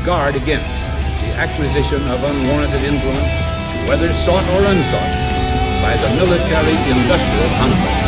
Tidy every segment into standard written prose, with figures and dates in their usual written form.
guard against the acquisition of unwarranted influence, whether sought or unsought, by the military-industrial complex.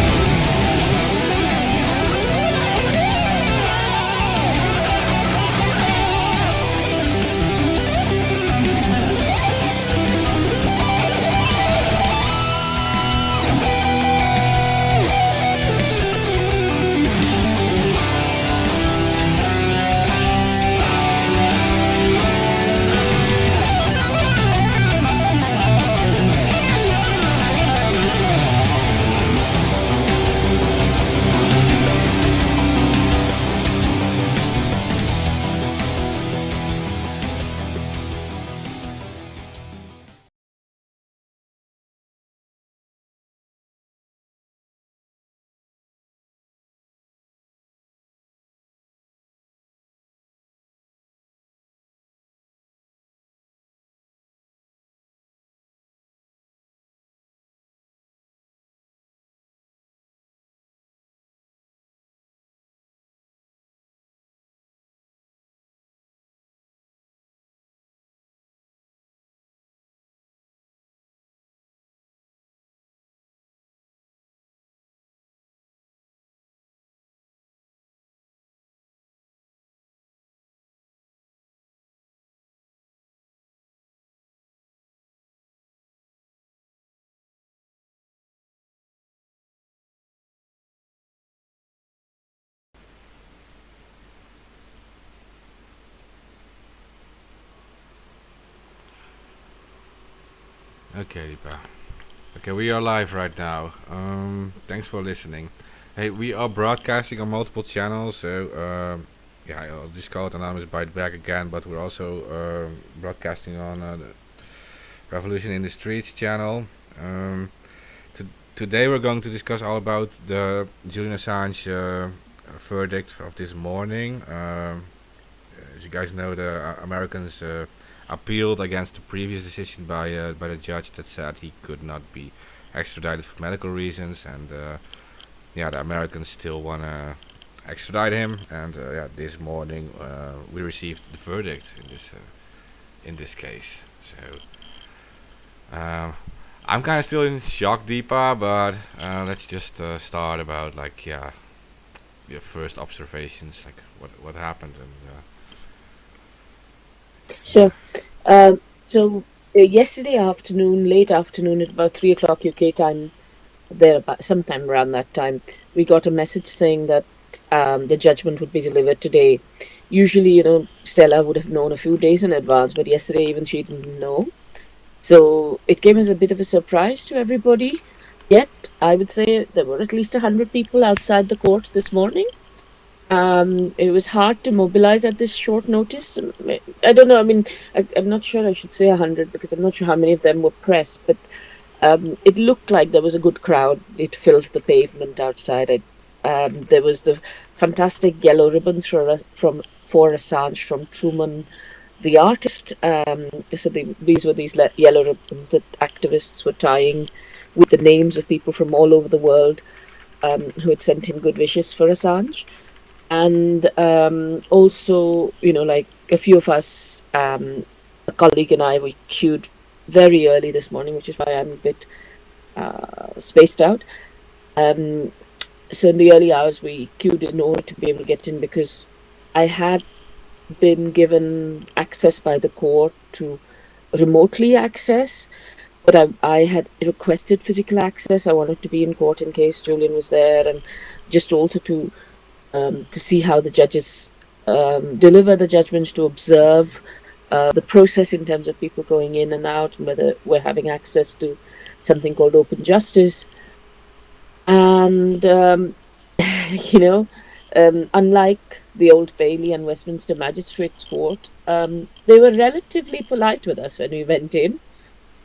Okay, Deepa. Okay, we are live right now. Thanks for listening. Hey, we are broadcasting on multiple channels, so yeah, I'll just call it Anonymous Bite Back again, but we're also broadcasting on the Revolution in the Streets channel. Today we're going to discuss all about the Julian Assange verdict of this morning. As you guys know, the Americans appealed against the previous decision by the judge that said he could not be extradited for medical reasons, and yeah, the Americans still want to extradite him. And yeah, this morning we received the verdict in this case. So I'm kind of still in shock, Deepa, but let's just start about your first observations, like what happened and. Sure. So yesterday afternoon, late afternoon, at about 3 o'clock UK time, there about sometime around that time, we got a message saying that the judgment would be delivered today. Usually, Stella would have known a few days in advance, but yesterday even she didn't know. So it came as a bit of a surprise to everybody. Yet, I would say there were at least 100 people outside the court this morning. It was hard to mobilize at this short notice. I don't know. I mean, I'm not sure I should say 100 because I'm not sure how many of them were press, but it looked like there was a good crowd. It filled the pavement outside. There was the fantastic yellow ribbons for Assange from Truman, the artist. So these were these yellow ribbons that activists were tying with the names of people from all over the world who had sent in good wishes for Assange. And also, like a few of us, a colleague and I, we queued very early this morning, which is why I'm a bit spaced out. So in the early hours, we queued in order to be able to get in because I had been given access by the court to remotely access, but I had requested physical access. I wanted to be in court in case Julian was there, and just also to see how the judges deliver the judgments, to observe the process in terms of people going in and out, and whether we're having access to something called open justice. And, unlike the Old Bailey and Westminster Magistrates Court, they were relatively polite with us when we went in.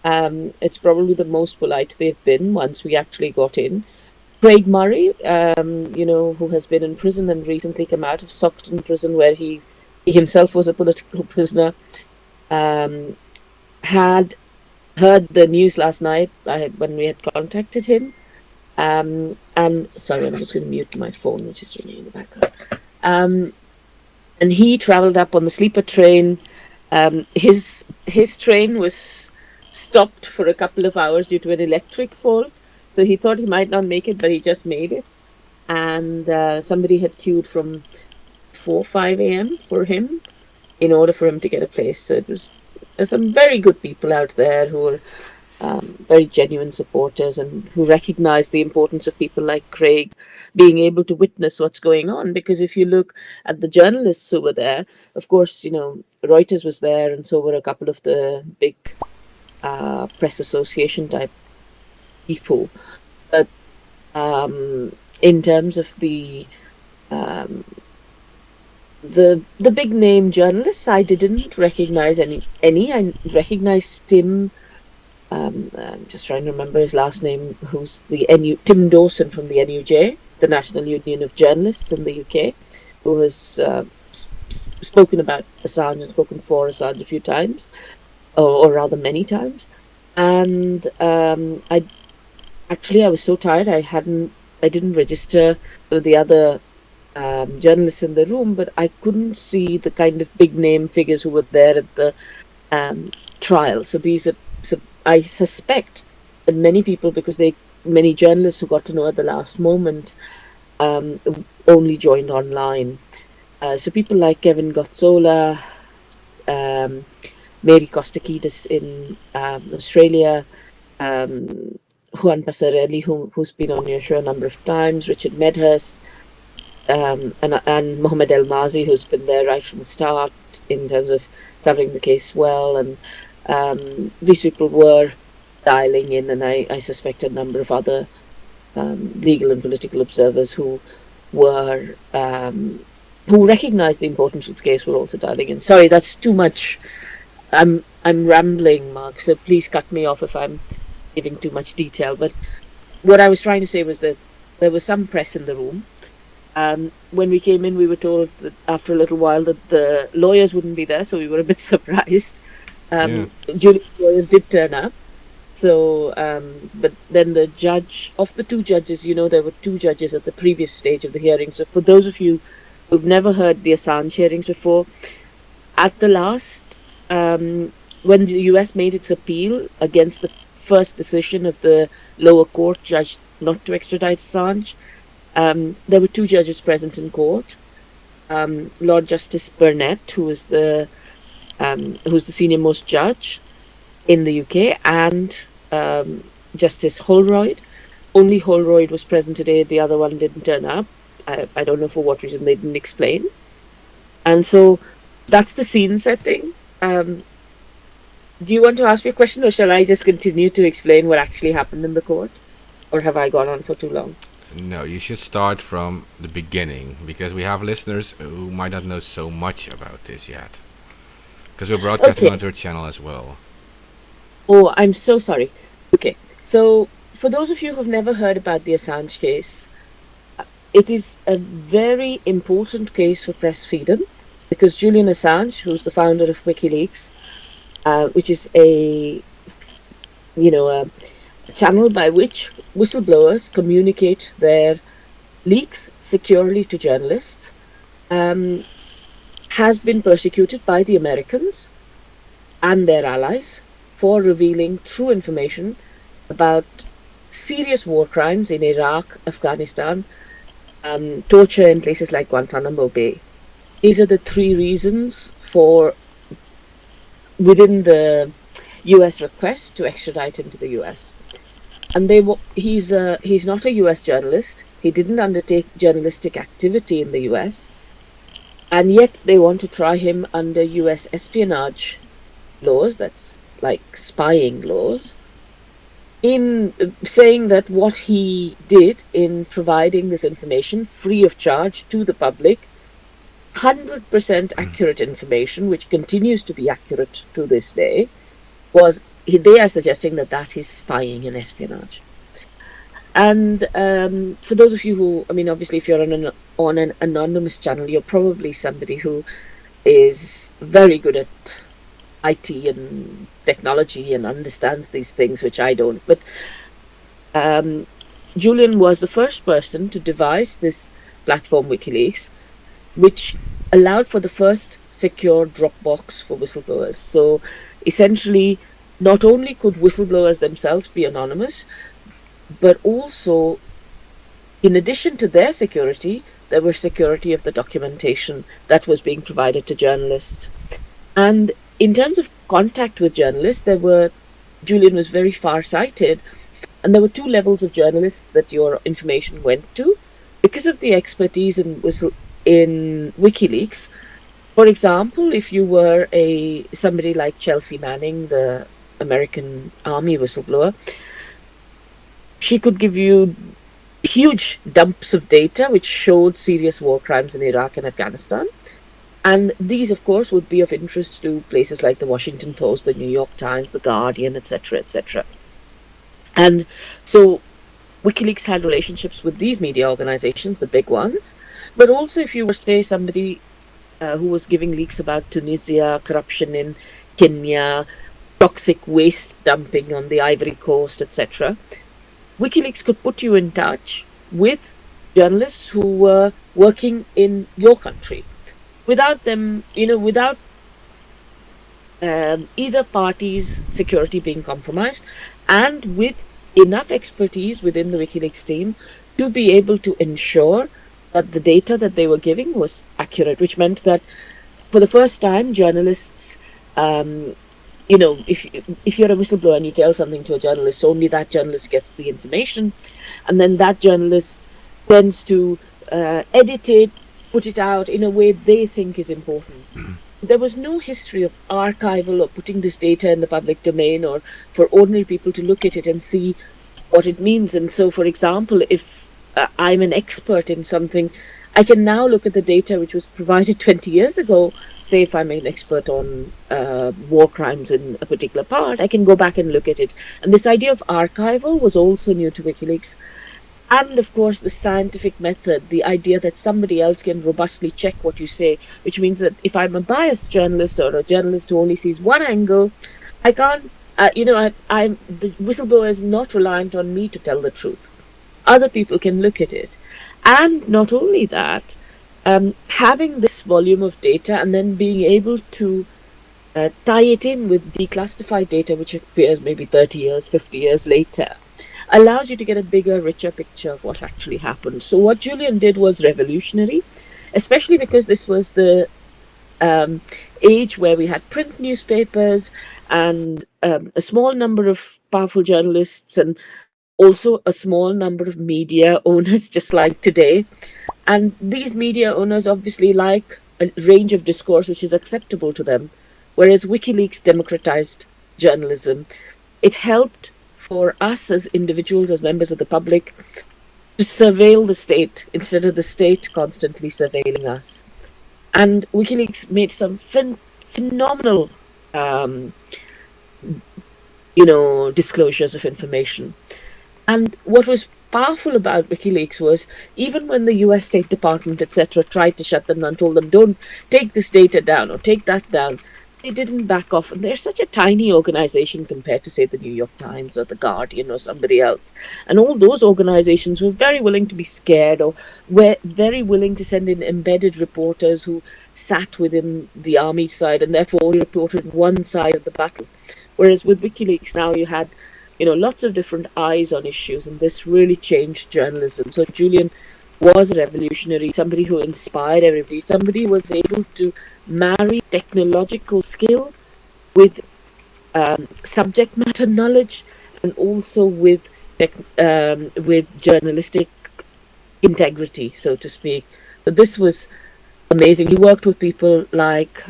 It's probably the most polite they've been once we actually got in. Craig Murray, who has been in prison and recently come out of Stockton prison, where he himself was a political prisoner, had heard the news last night when we had contacted him. And sorry, I'm just going to mute my phone, which is ringing in the background. And he travelled up on the sleeper train His train was stopped for a couple of hours due to an electric fault. So he thought he might not make it, but he just made it. And somebody had queued from 5 a.m. for him in order for him to get a place. So there's some very good people out there who are very genuine supporters and who recognize the importance of people like Craig being able to witness what's going on. Because if you look at the journalists who were there, of course, Reuters was there, and so were a couple of the big press association type people. But in terms of the big name journalists, I didn't recognize any. I recognized Tim. I'm just trying to remember his last name. Who's the Tim Dawson from the NUJ, the National Union of Journalists in the UK, who has spoken about Assange and spoken for Assange a few times, or rather many times. And I was so tired I didn't register some of the other journalists in the room, but I couldn't see the kind of big name figures who were there at the trial. So I suspect that many people, because many journalists who got to know at the last moment, only joined online. So people like Kevin Gotzola, Mary Kostakidis in Australia, Juan Passarelli, who's been on your show a number of times, Richard Medhurst, and Mohammed El Mazi, who's been there right from the start in terms of covering the case well. And these people were dialing in, and I suspect a number of other legal and political observers who recognized the importance of the case were also dialing in. Sorry, that's too much. I'm rambling, Mark, so please cut me off if I'm giving too much detail. But what I was trying to say was that there was some press in the room. When we came in, we were told that after a little while that the lawyers wouldn't be there, so we were a bit surprised. Julian's lawyers did turn up. So, but then the judge, of the two judges, there were two judges at the previous stage of the hearing. So for those of you who've never heard the Assange hearings before, at the last, when the US made its appeal against the first decision of the lower court judge not to extradite Assange, there were two judges present in court. Lord Justice Burnett, who's the senior most judge in the UK, and Justice Holroyd. Only Holroyd was present today. The other one didn't turn up. I don't know for what reason, they didn't explain. And so that's the scene setting. Do you want to ask me a question, or shall I just continue to explain what actually happened in the court? Or have I gone on for too long? No, you should start from the beginning, because we have listeners who might not know so much about this yet. Because we're broadcasting onto our channel as well. Oh, I'm so sorry. Okay, so for those of you who've never heard about the Assange case, it is a very important case for press freedom, because Julian Assange, who's the founder of WikiLeaks, which is a channel by which whistleblowers communicate their leaks securely to journalists, has been persecuted by the Americans and their allies for revealing true information about serious war crimes in Iraq, Afghanistan, torture in places like Guantanamo Bay. These are the three reasons within the US request to extradite him to the US. And he's not a US journalist. He didn't undertake journalistic activity in the US. And yet they want to try him under US espionage laws, that's like spying laws, in saying that what he did in providing this information free of charge to the public, 100% accurate information, which continues to be accurate to this day, they are suggesting that is spying and espionage. And for those of you who, obviously if you're on an anonymous channel, you're probably somebody who is very good at IT and technology and understands these things, which I don't. But Julian was the first person to devise this platform, WikiLeaks, which allowed for the first secure Dropbox for whistleblowers. So essentially, not only could whistleblowers themselves be anonymous, but also, in addition to their security, there was security of the documentation that was being provided to journalists. And in terms of contact with journalists, Julian was very far-sighted, and there were two levels of journalists that your information went to. Because of the expertise in WikiLeaks, for example, if you were somebody like Chelsea Manning, the American Army whistleblower, she could give you huge dumps of data which showed serious war crimes in Iraq and Afghanistan. And these, of course, would be of interest to places like the Washington Post, the New York Times, the Guardian, etc., etc. And so WikiLeaks had relationships with these media organizations, the big ones. But also if you were, say, somebody who was giving leaks about Tunisia, corruption in Kenya, toxic waste dumping on the Ivory Coast, etc., WikiLeaks could put you in touch with journalists who were working in your country. Without them, without either party's security being compromised, and with enough expertise within the WikiLeaks team to be able to ensure that the data that they were giving was accurate, which meant that for the first time, journalists, if you're a whistleblower and you tell something to a journalist, only that journalist gets the information, and then that journalist tends to edit it, put it out in a way they think is important. There was no history of archival or putting this data in the public domain, or for ordinary people to look at it and see what it means. And so, for example, if I'm an expert in something, I can now look at the data which was provided 20 years ago. Say if I'm an expert on war crimes in a particular part, I can go back and look at it. And this idea of archival was also new to WikiLeaks. And of course, the scientific method, the idea that somebody else can robustly check what you say, which means that if I'm a biased journalist or a journalist who only sees one angle, I can't, the whistleblower is not reliant on me to tell the truth. Other people can look at it. And not only that, having this volume of data and then being able to tie it in with declassified data, which appears maybe 30 years, 50 years later, allows you to get a bigger, richer picture of what actually happened. So what Julian did was revolutionary, especially because this was the age where we had print newspapers and a small number of powerful journalists and also a small number of media owners, just like today. And these media owners obviously like a range of discourse which is acceptable to them, whereas WikiLeaks democratized journalism. It helped for us as individuals, as members of the public, to surveil the state instead of the state constantly surveilling us. And WikiLeaks made some phenomenal, disclosures of information. And what was powerful about WikiLeaks was even when the US State Department, etc., tried to shut them down, told them, don't take this data down or take that down, they didn't back off. And they're such a tiny organization compared to, say, the New York Times or the Guardian or somebody else. And all those organizations were very willing to be scared, or were very willing to send in embedded reporters who sat within the army side and therefore only reported one side of the battle. Whereas with WikiLeaks now you had lots of different eyes on issues, and this really changed journalism. So Julian was a revolutionary, somebody who inspired everybody, somebody who was able to marry technological skill with subject matter knowledge, and also with journalistic integrity, so to speak. But this was amazing. He worked with people like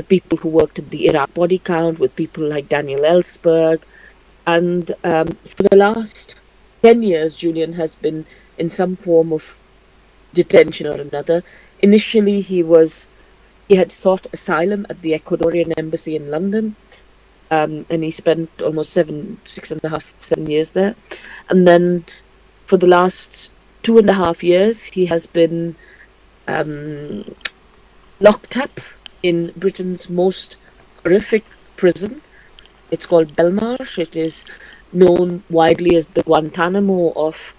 people who worked at the Iraq body count, with people like Daniel Ellsberg. And for the last 10 years, Julian has been in some form of detention or another. Initially, he had sought asylum at the Ecuadorian embassy in London, and he spent almost 7 years there. And then for the last 2.5 years, he has been locked up in Britain's most horrific prison. It's called Belmarsh. It is known widely as the Guantanamo of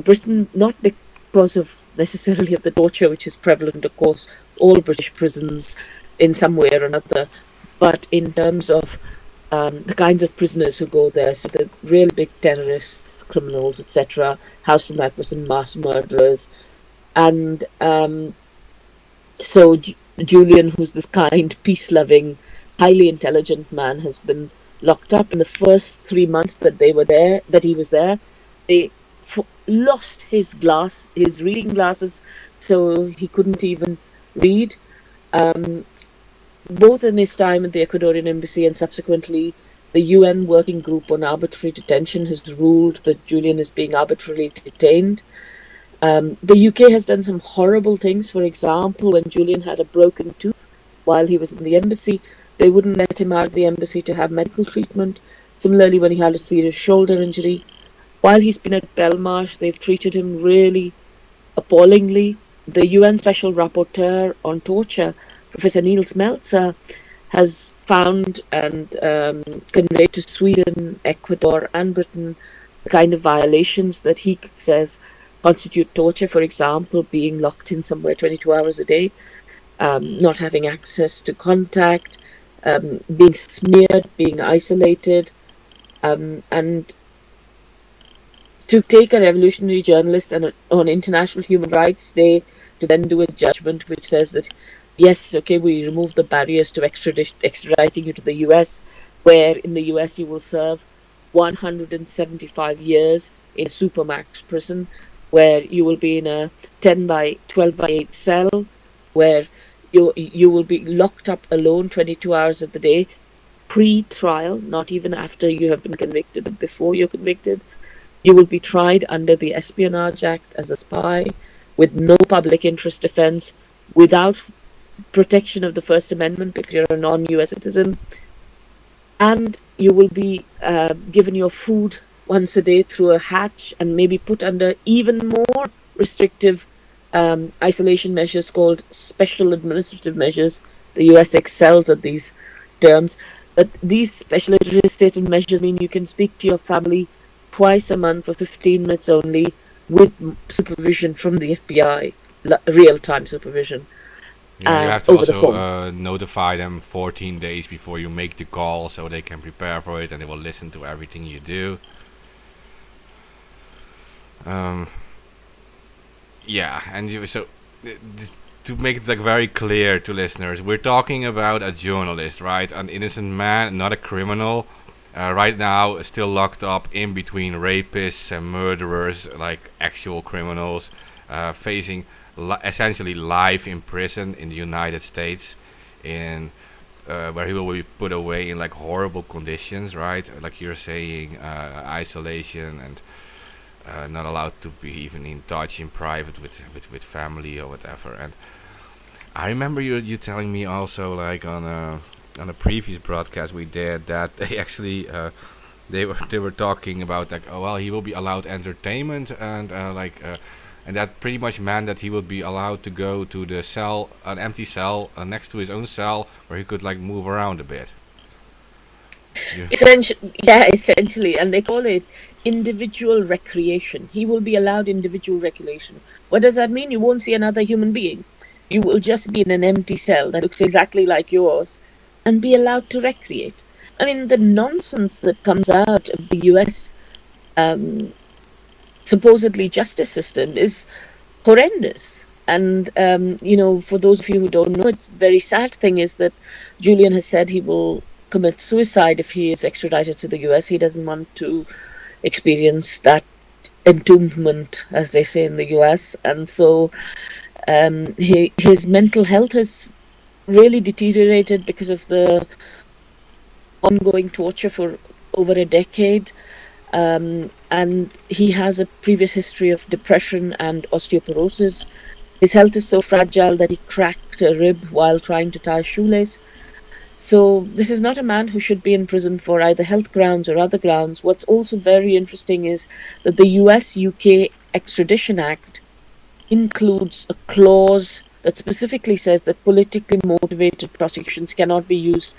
Britain, not because of necessarily of the torture which is prevalent, of course, all British prisons in some way or another. But in terms of the kinds of prisoners who go there, so the real big terrorists, criminals, etc., house snipers and mass murderers, and so Julian, who's this kind, peace-loving, highly intelligent man, has been locked up. In the first 3 months that he was there, they lost his reading glasses, so he couldn't even read. Both in his time at the Ecuadorian embassy and subsequently the UN Working Group on Arbitrary Detention has ruled that Julian is being arbitrarily detained. The UK has done some horrible things. For example, when Julian had a broken tooth while he was in the embassy, they wouldn't let him out of the embassy to have medical treatment. Similarly, when he had a serious shoulder injury, while he's been at Belmarsh, they've treated him really appallingly. The UN Special Rapporteur on Torture, Professor Niels Melzer, has found and conveyed to Sweden, Ecuador and Britain the kind of violations that he says constitute torture. For example, being locked in somewhere 22 hours a day, not having access to contact, being smeared, being isolated, and to take a revolutionary journalist on International Human Rights Day to then do a judgment which says that, yes, okay, we remove the barriers to extraditing you to the US, where in the US you will serve 175 years in a supermax prison, where you will be in a 10 by 12 by 8 cell, where you will be locked up alone 22 hours of the day, pre-trial, not even after you have been convicted, but before you're convicted. You will be tried under the Espionage Act as a spy, with no public interest defense, without protection of the First Amendment because you're a non-US citizen, and you will be given your food once a day through a hatch and maybe put under even more restrictive isolation measures called special administrative measures. The US excels at these terms, but these special administrative measures mean you can speak to your family twice a month for 15 minutes only, with supervision from the FBI, real-time supervision. Yeah, you have to over the phone. notify them 14 days before you make the call so they can prepare for it and they will listen to everything you do. Yeah, and to make it like very clear to listeners, we're talking about a journalist, right? An innocent man, not a criminal. Right now, still locked up in between rapists and murderers, like actual criminals, facing essentially life in prison in the United States, in where he will be put away in like horrible conditions, right? Like you're saying, isolation and not allowed to be even in touch in private with family or whatever. And I remember you telling me also, like on a previous broadcast we did, that they actually they were talking about like, oh well, he will be allowed entertainment and and that pretty much meant that he would be allowed to go to the cell, an empty cell next to his own cell, where he could like move around a bit. Essentially, and they call it individual recreation. He will be allowed individual recreation. What does that mean? You won't see another human being. You will just be in an empty cell that looks exactly like yours and be allowed to recreate. I mean, the nonsense that comes out of the US supposedly justice system is horrendous. And, for those of you who don't know, it's very sad thing is that Julian has said he will commit suicide if he is extradited to the US. He doesn't want to experience that entombment, as they say in the US. And so his mental health has really deteriorated because of the ongoing torture for over a decade. And he has a previous history of depression and osteoporosis. His health is so fragile that he cracked a rib while trying to tie a shoelace. So this is not a man who should be in prison for either health grounds or other grounds. What's also very interesting is that the US-UK Extradition Act includes a clause that specifically says that politically motivated prosecutions cannot be used.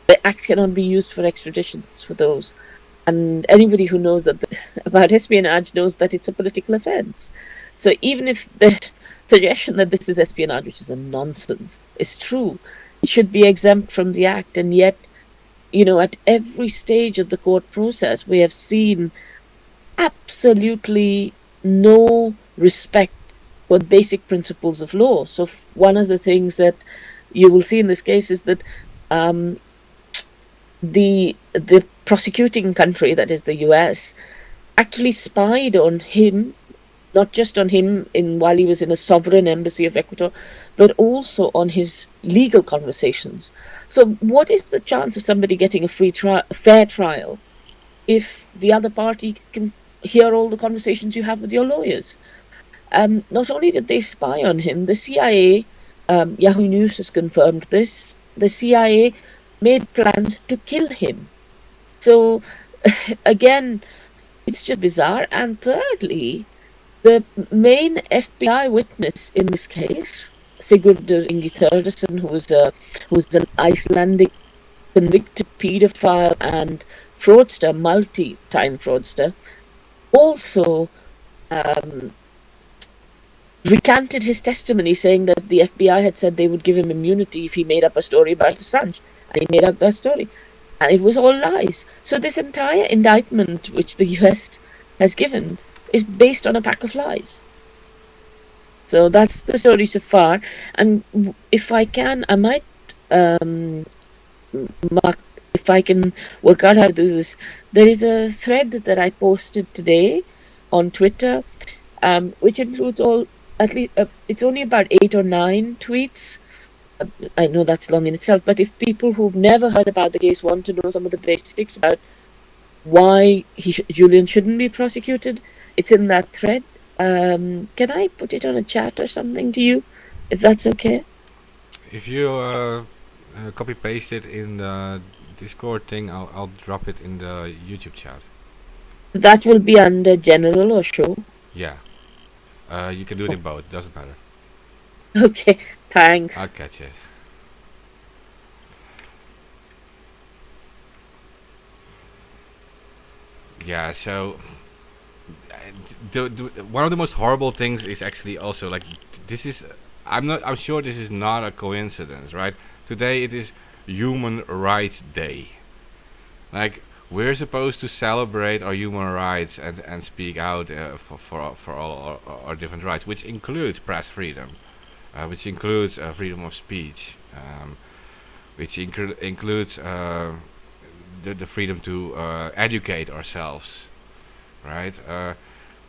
The act cannot be used for extraditions for those. And anybody who knows about espionage knows that it's a political offence. So even if suggestion that this is espionage, which is a nonsense, is true. It should be exempt from the act, and yet, at every stage of the court process, we have seen absolutely no respect for basic principles of law. So one of the things that you will see in this case is that the prosecuting country, that is the US, actually spied on him, not just on him while he was in a sovereign embassy of Ecuador, but also on his legal conversations. So what is the chance of somebody getting a fair trial if the other party can hear all the conversations you have with your lawyers? Not only did they spy on him, the CIA, Yahoo News has confirmed this, the CIA made plans to kill him. So again, it's just bizarre. And thirdly, the main FBI witness in this case, Sigurdur Ingi Thurdarson, who's an Icelandic convicted paedophile and fraudster, multi-time fraudster, also recanted his testimony, saying that the FBI had said they would give him immunity if he made up a story about Assange, and he made up that story, and it was all lies. So this entire indictment, which the US has given, is based on a pack of lies. So that's the story so far. And if I can, I might, Mark, if I can work out how to do this, there is a thread that I posted today on Twitter, which includes at least, it's only about 8 or 9 tweets. I know that's long in itself, but if people who've never heard about the case want to know some of the basics about why Julian shouldn't be prosecuted, it's in that thread. Can I put it on a chat or something to you, if that's okay? If you copy paste it in the Discord thing, I'll drop it in the YouTube chat. That will be under general or show? Yeah. You can do it in both, doesn't matter. Okay, thanks. I'll catch it. Yeah, so one of the most horrible things is actually also like this is I'm sure this is not a coincidence, right? Today it is Human Rights Day. Like, we're supposed to celebrate our human rights and speak out for all our different rights, which includes press freedom, which includes freedom of speech, which includes the freedom to educate ourselves, right?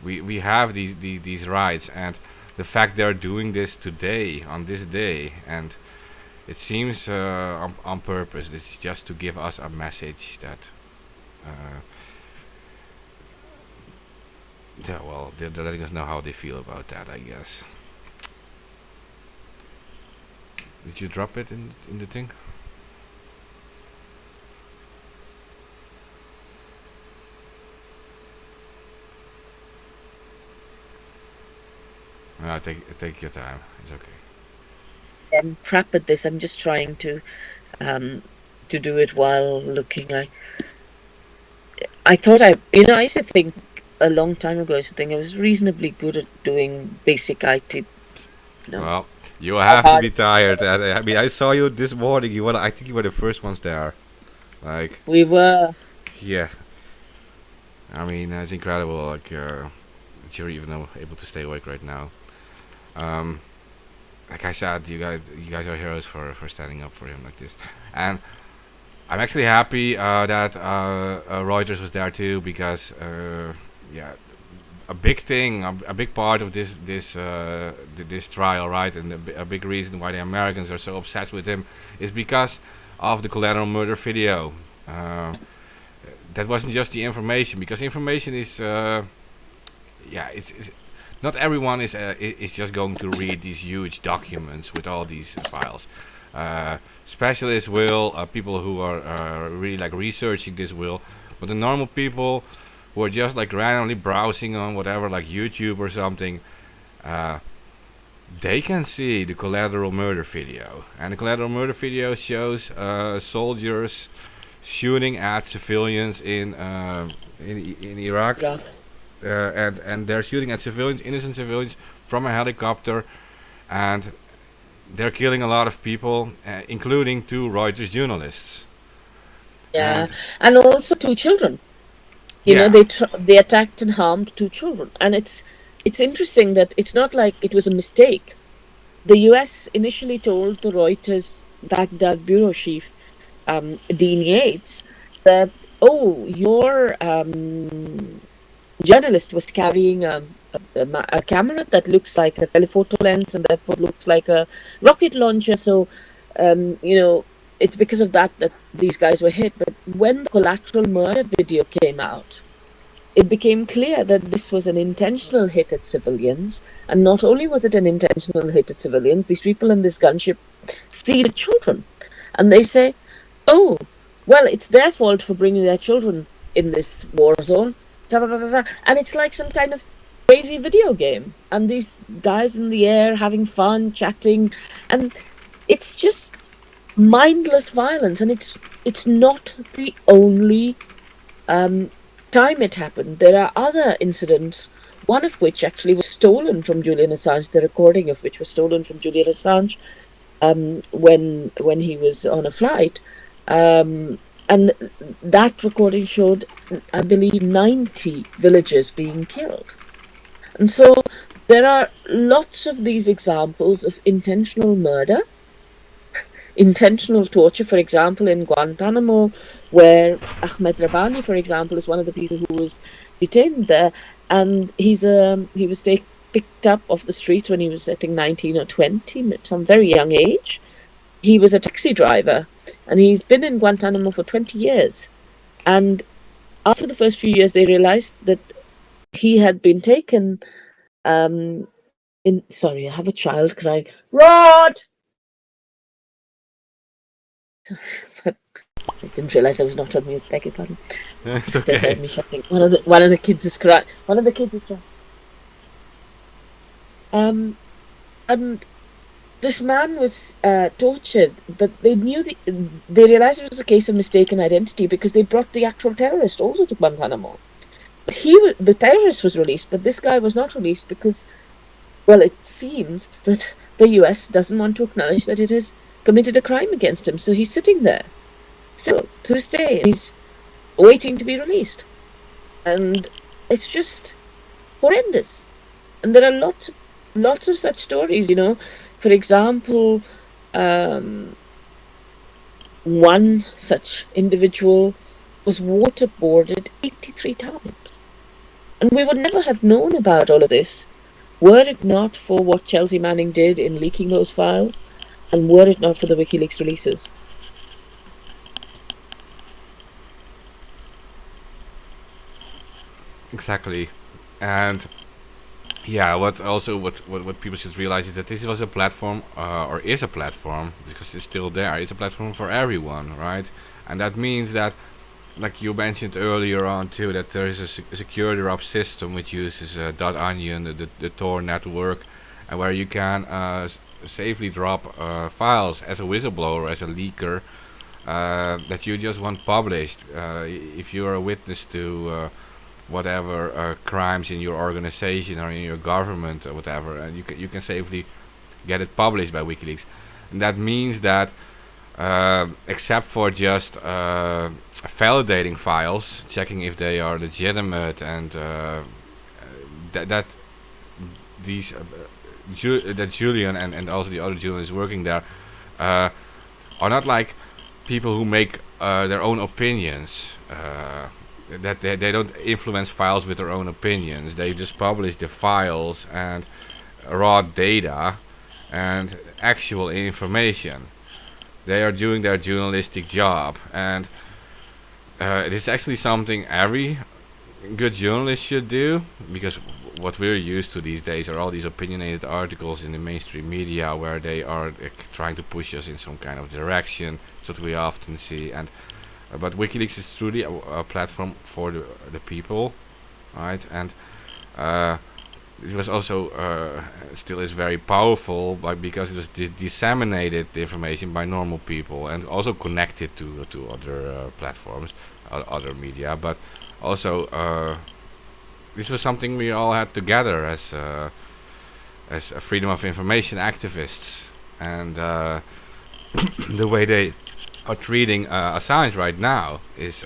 We have these rights, and the fact they're doing this today, on this day, and it seems on purpose. This is just to give us a message that they're letting us know how they feel about that, I guess. Did you drop it in the thing? No, take your time. It's okay. I'm crap at this. I'm just trying to do it while looking. I thought I used to think a long time ago. I used to think I was reasonably good at doing basic IT. Well, you have to be tired. I mean, I saw you this morning. I think you were the first ones there. Like, we were. Yeah. I mean, it's incredible. Like that you're even able to stay awake right now. Like I said, you guys are heroes for standing up for him like this, and I'm actually happy that Reuters was there too, because a big thing, a big part of this trial, right, and a big reason why the Americans are so obsessed with him is because of the collateral murder video. That wasn't just the information, because information is it's not everyone is just going to read these huge documents with all these files. Specialists will, people who are really like researching this will, but the normal people who are just like randomly browsing on whatever, like YouTube or something, they can see the collateral murder video. And the collateral murder video shows soldiers shooting at civilians in Iraq. And they're shooting at civilians, innocent civilians, from a helicopter and they're killing a lot of people, including 2 Reuters journalists. Yeah, And and also 2 children. yeah, They attacked and harmed 2 children, and it's interesting that it's not like it was a mistake. The U.S. initially told the Reuters Baghdad bureau chief, Dean Yates, that, oh, your journalist was carrying a camera that looks like a telephoto lens and therefore looks like a rocket launcher. So, it's because of that these guys were hit. But when the collateral murder video came out, it became clear that this was an intentional hit at civilians. And not only was it an intentional hit at civilians, these people in this gunship see the children and they say, oh, well, it's their fault for bringing their children in this war zone. Da, da, da, da, da. And it's like some kind of crazy video game. And these guys in the air having fun, chatting. And it's just mindless violence. And it's not the only time it happened. There are other incidents, one of which actually was stolen from Julian Assange, the recording of which was stolen from Julian Assange when he was on a flight. And that recording showed, I believe, 90 villagers being killed. And so there are lots of these examples of intentional murder, intentional torture. For example, in Guantanamo, where Ahmed Rabani, for example, is one of the people who was detained there, and he was picked up off the streets when he was, I think, 19 or 20, some very young age. He was a taxi driver, and he's been in Guantanamo for 20 years. And after the first few years, they realized that he had been taken sorry, I have a child crying. Rod! I didn't realize I was not on mute. Beg your pardon. it's Just heard okay. me shouting. One of the kids is crying. One of the kids is crying. And this man was tortured, but they realized it was a case of mistaken identity because they brought the actual terrorist also to Guantanamo. But the terrorist was released, but this guy was not released because, well, it seems that the US doesn't want to acknowledge that it has committed a crime against him. So he's sitting there still to this day, and he's waiting to be released. And it's just horrendous. And there are lots of such stories, For example, one such individual was waterboarded 83 times. And we would never have known about all of this were it not for what Chelsea Manning did in leaking those files, and were it not for the WikiLeaks releases. Exactly. And yeah, what people should realize is that this was a platform, or is a platform, because it's still there. It's a platform for everyone, right? And that means that, like you mentioned earlier on too, that there is a security drop system which uses .onion, the Tor network, and where you can safely drop files as a whistleblower, as a leaker, that you just want published. If you are a witness to whatever crimes in your organization or in your government or whatever, and you can safely get it published by WikiLeaks. And that means that except for just validating files, checking if they are legitimate, and that Julian and also the other journalists working there are not like people who make their own opinions. That they don't influence files with their own opinions. They just publish the files and raw data and actual information. They are doing their journalistic job, and it is actually something every good journalist should do, because what we're used to these days are all these opinionated articles in the mainstream media where they are trying to push us in some kind of direction. That's what we often see. And but WikiLeaks is truly a platform for the people, right? And it was also still is very powerful, because it was disseminated the information by normal people, and also connected to other platforms, other media. But also this was something we all had together as as freedom of information activists, and the way they are treating Assange right now is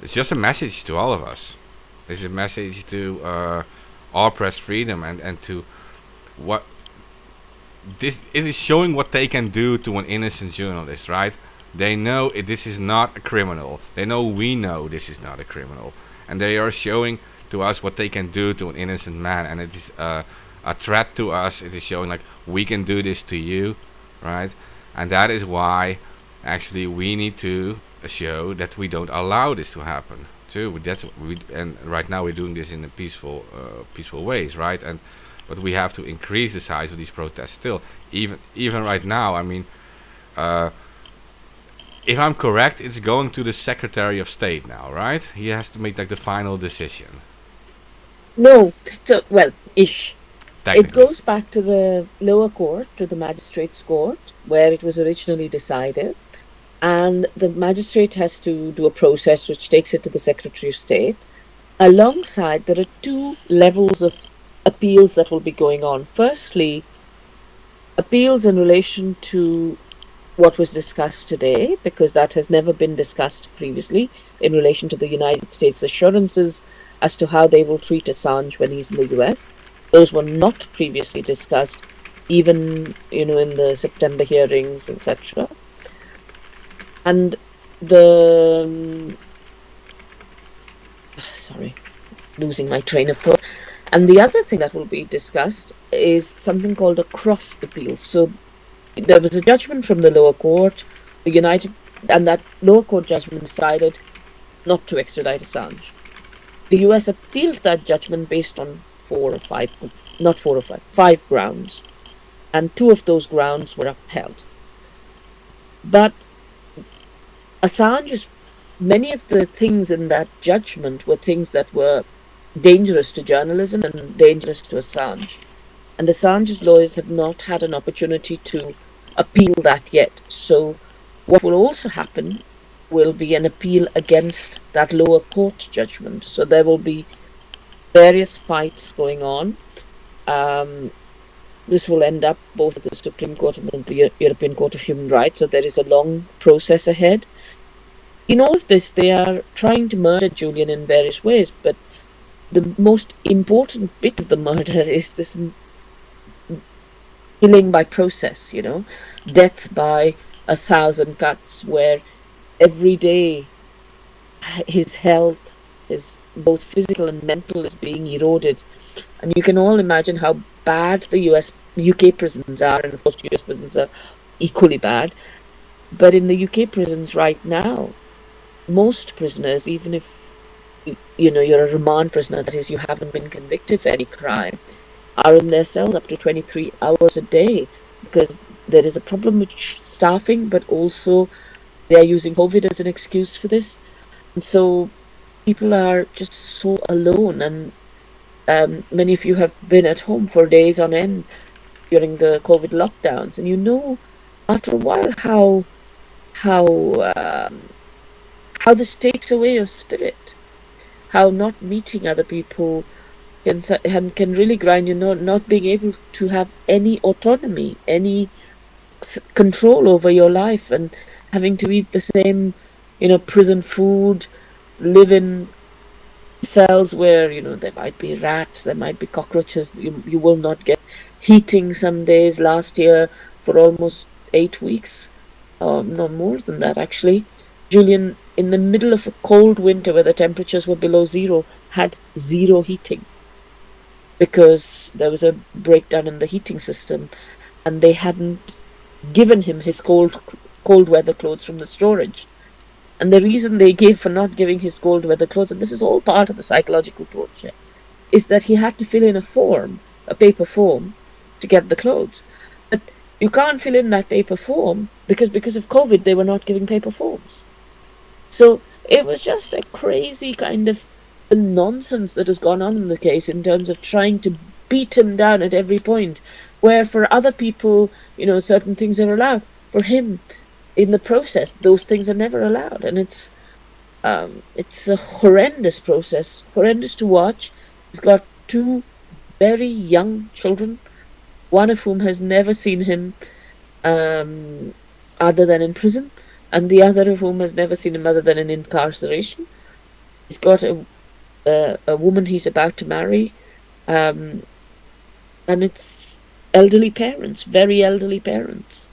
it's just a message to all of us. It's a message to our press freedom, and to what this it is showing what they can do to an innocent journalist, right? They know this is not a criminal. They know we know this is not a criminal, and they are showing to us what they can do to an innocent man, and it is a threat to us. It is showing like we can do this to you, right? And that is why actually we need to show that we don't allow this to happen too. That's what we, and right now we're doing this in a peaceful ways, right? And but we have to increase the size of these protests still. Even right now, I mean, if I'm correct, it's going to the Secretary of State now, right? He has to make like the final decision. No, so well, ish. It Technically, goes back to the lower court, to the magistrate's court, where it was originally decided. And the magistrate has to do a process which takes it to the Secretary of State. Alongside, there are two levels of appeals that will be going on. Firstly, appeals in relation to what was discussed today, because that has never been discussed previously, in relation to the United States assurances as to how they will treat Assange when he's in the US. Those were not previously discussed, even in the September hearings, etc. And the sorry, losing my train of thought. And the other thing that will be discussed is something called a cross appeal. So there was a judgment from the lower court, and that lower court judgment decided not to extradite Assange. The US appealed that judgment based on five grounds, and two of those grounds were upheld. But many of the things in that judgment were things that were dangerous to journalism and dangerous to Assange. And Assange's lawyers have not had an opportunity to appeal that yet. So what will also happen will be an appeal against that lower court judgment. So there will be various fights going on. This will end up both at the Supreme Court and the European Court of Human Rights. So there is a long process ahead. In all of this, they are trying to murder Julian in various ways, but the most important bit of the murder is this killing by process, death by 1,000 cuts, where every day his health, his both physical and mental, is being eroded. And you can all imagine how bad the UK prisons are, and of course US prisons are equally bad. But in the UK prisons right now, most prisoners, even if you're a remand prisoner, that is, you haven't been convicted for any crime, are in their cells up to 23 hours a day, because there is a problem with staffing, but also they are using COVID as an excuse for this. And so people are just so alone, and many of you have been at home for days on end during the COVID lockdowns, and after a while how this takes away your spirit, how not meeting other people can really grind you, not being able to have any autonomy, any control over your life, and having to eat the same prison food, live in cells where there might be rats, there might be cockroaches, you will not get heating some days. Last year, for almost 8 weeks, no more than that actually, Julian, in the middle of a cold winter where the temperatures were below zero, had zero heating because there was a breakdown in the heating system, and they hadn't given him his cold weather clothes from the storage. And the reason they gave for not giving his cold weather clothes, and this is all part of the psychological torture, is that he had to fill in a paper form, to get the clothes. But you can't fill in that paper form because of COVID, they were not giving paper forms. So it was just a crazy kind of nonsense that has gone on in the case in terms of trying to beat him down at every point, where for other people, certain things are allowed. For him, in the process, those things are never allowed. And it's a horrendous process, horrendous to watch. He's got two very young children, one of whom has never seen him um, other than in prison, and the other of whom has never seen him other than in incarceration. He's got a woman he's about to marry, um, and it's elderly parents, very elderly parents.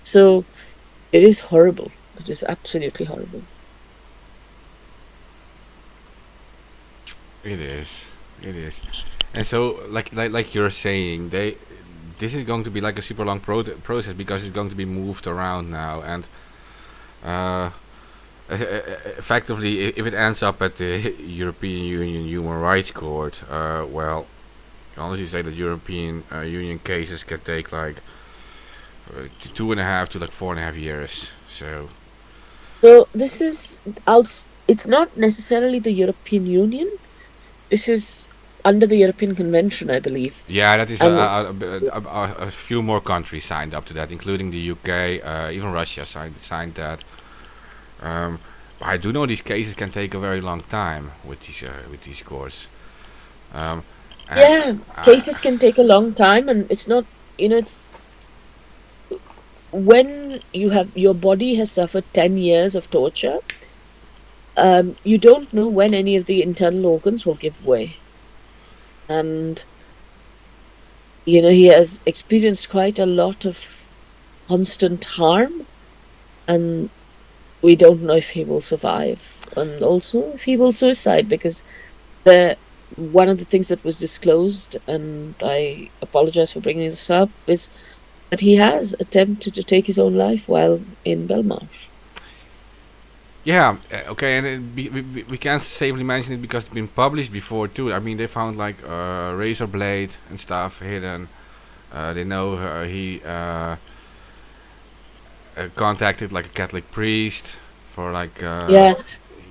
So it is horrible. It is absolutely horrible. It is. It is. And so, like you're saying, this is going to be like a super long process because it's going to be moved around now, and uh, effectively, if it ends up at the European Union Human Rights Court, well, I honestly say that European Union cases can take like 2.5 to like 4.5 years. So So this is out. It's not necessarily the European Union. This is under the European Convention, I believe. yeah, that is And a few more countries signed up to that, including the UK, even Russia signed that. But I do know these cases can take a very long time with these courts. Um, and yeah, uh, cases can take a long time, and it's not. It's when your body has suffered 10 years of torture. You don't know when any of the internal organs will give way, and he has experienced quite a lot of constant harm, and we don't know if he will survive, and also if he will suicide, because one of the things that was disclosed, and I apologize for bringing this up, is that he has attempted to take his own life while in Belmarsh. yeah, okay, and we can't safely mention it because it's been published before too. I mean, they found like a razor blade and stuff hidden. They know he contacted like a Catholic priest for like Yeah,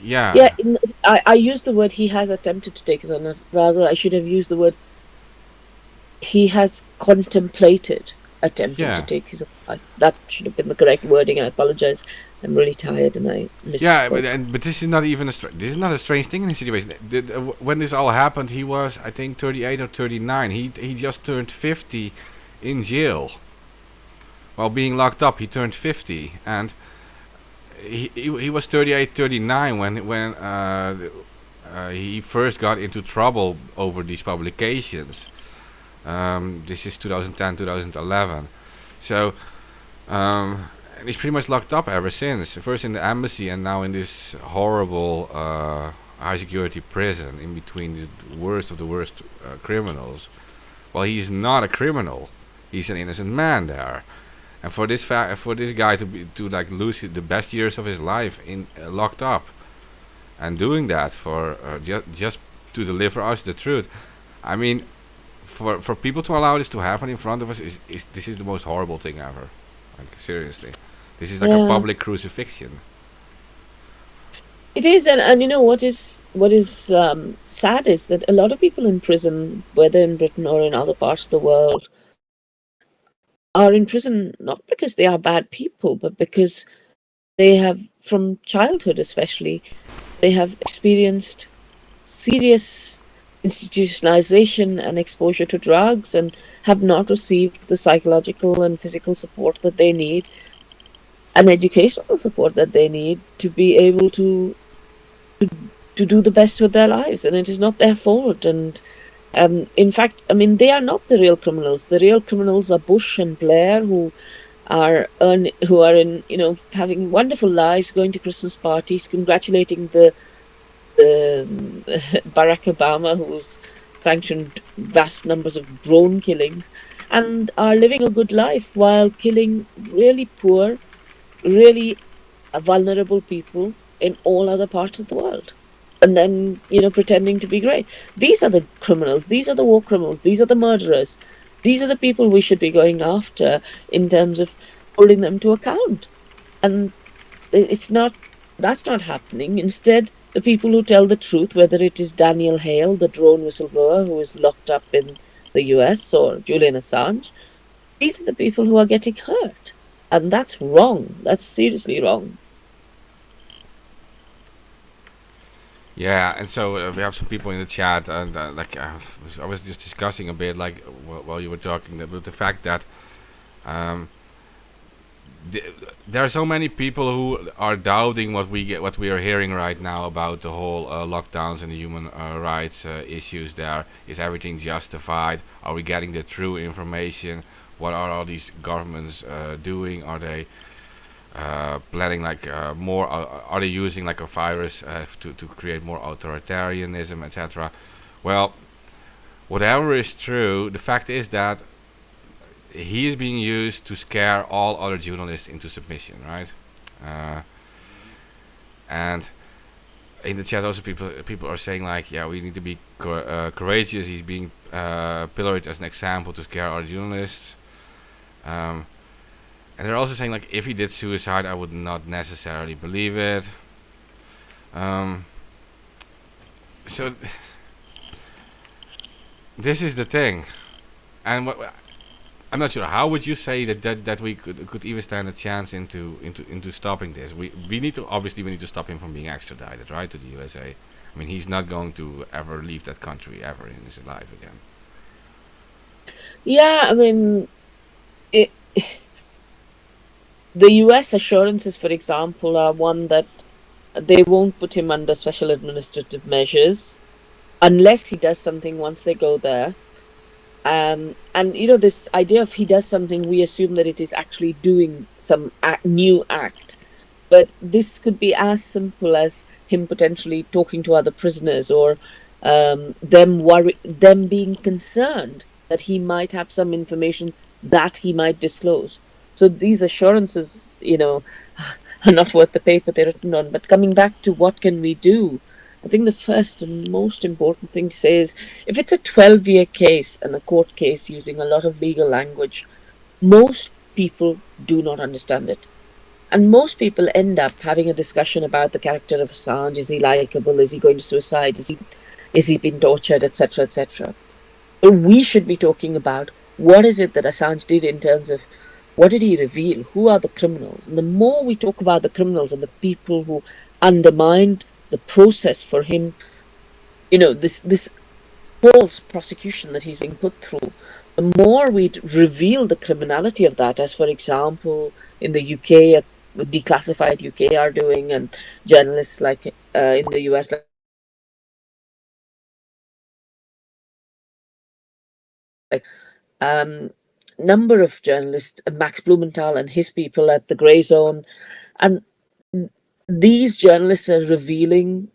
yeah, yeah. I used the word he has attempted to take his own life. Rather, I should have used the word he has contemplated attempting to yeah. take his own life. That should have been the correct wording. I apologize. I'm really tired and I Yeah, but misspoke. but this is not even this is not a strange thing in his situation. When this all happened, he was I think 38 or 39. He just turned 50 in jail while being locked up. He turned 50, and he was 38, 39 when he first got into trouble over these publications. This is 2010, 2011. So. And he's pretty much locked up ever since. First in the embassy and now in this horrible high security prison in between the worst of the worst criminals. Well, he's not a criminal. He's an innocent man there. And for this guy to like lose the best years of his life in locked up and doing that for just to deliver us the truth. I mean, for people to allow this to happen in front of us is this is the most horrible thing ever. Like seriously. This is like a Yeah, public crucifixion. it is, and what is sad is that a lot of people in prison, whether in Britain or in other parts of the world, are in prison not because they are bad people, but because they have, from childhood especially, they have experienced serious institutionalization and exposure to drugs and have not received the psychological and physical support that they need and educational support that they need to be able to do the best with their lives, and it is not their fault. And in fact, I mean, they are not the real criminals. The real criminals are Bush and Blair, who are in having wonderful lives, going to Christmas parties, congratulating the Barack Obama, who's sanctioned vast numbers of drone killings, and are living a good life while killing really poor, really vulnerable people in all other parts of the world. And then, pretending to be great. These are the criminals. These are the war criminals. These are the murderers. These are the people we should be going after in terms of holding them to account. And that's not happening. Instead, the people who tell the truth, whether it is Daniel Hale, the drone whistleblower who is locked up in the US, or Julian Assange, these are the people who are getting hurt. And that's wrong. That's seriously wrong. Yeah, and so we have some people in the chat, and I was just discussing a bit, like while you were talking, about the fact that um, th- there are so many people who are doubting what we are hearing right now about the whole lockdowns and the human rights issues. There is everything justified? Are we getting the true information? What are all these governments doing? Are they planning like more? Are they using like a virus to create more authoritarianism, etc.? Well, whatever is true, the fact is that he is being used to scare all other journalists into submission, right? Uh, and in the chat also people are saying like, yeah, we need to be courageous. He's being pilloried as an example to scare other journalists. Um, and they're also saying like, if he did suicide, I would not necessarily believe it. So this is the thing, and I'm not sure. How would you say that we could even stand a chance into stopping this? We need to, obviously we need to stop him from being extradited, right, to the USA. I mean, he's not going to ever leave that country ever in his life again. Yeah, I mean, it, the US assurances, for example, are one that they won't put him under special administrative measures unless he does something once they go there. And this idea of he does something, we assume that it is actually doing some new act. But this could be as simple as him potentially talking to other prisoners, or them being concerned that he might have some information that he might disclose. So these assurances, are not worth the paper they're written on. But coming back to what can we do, I think the first and most important thing to say is, if it's a 12-year case and a court case using a lot of legal language, most people do not understand it. And most people end up having a discussion about the character of Assange. Is he likable? Is he going to suicide? Is he being tortured, etc., etc.? But we should be talking about, what is it that Assange did in terms of what did he reveal? Who are the criminals? And the more we talk about the criminals and the people who undermined the process for him, this false prosecution that he's being put through, the more we reveal the criminality of that, as for example in the UK, declassified UK are doing, and journalists like in the US, like number of journalists, Max Blumenthal and his people at the Grey Zone, and these journalists are revealing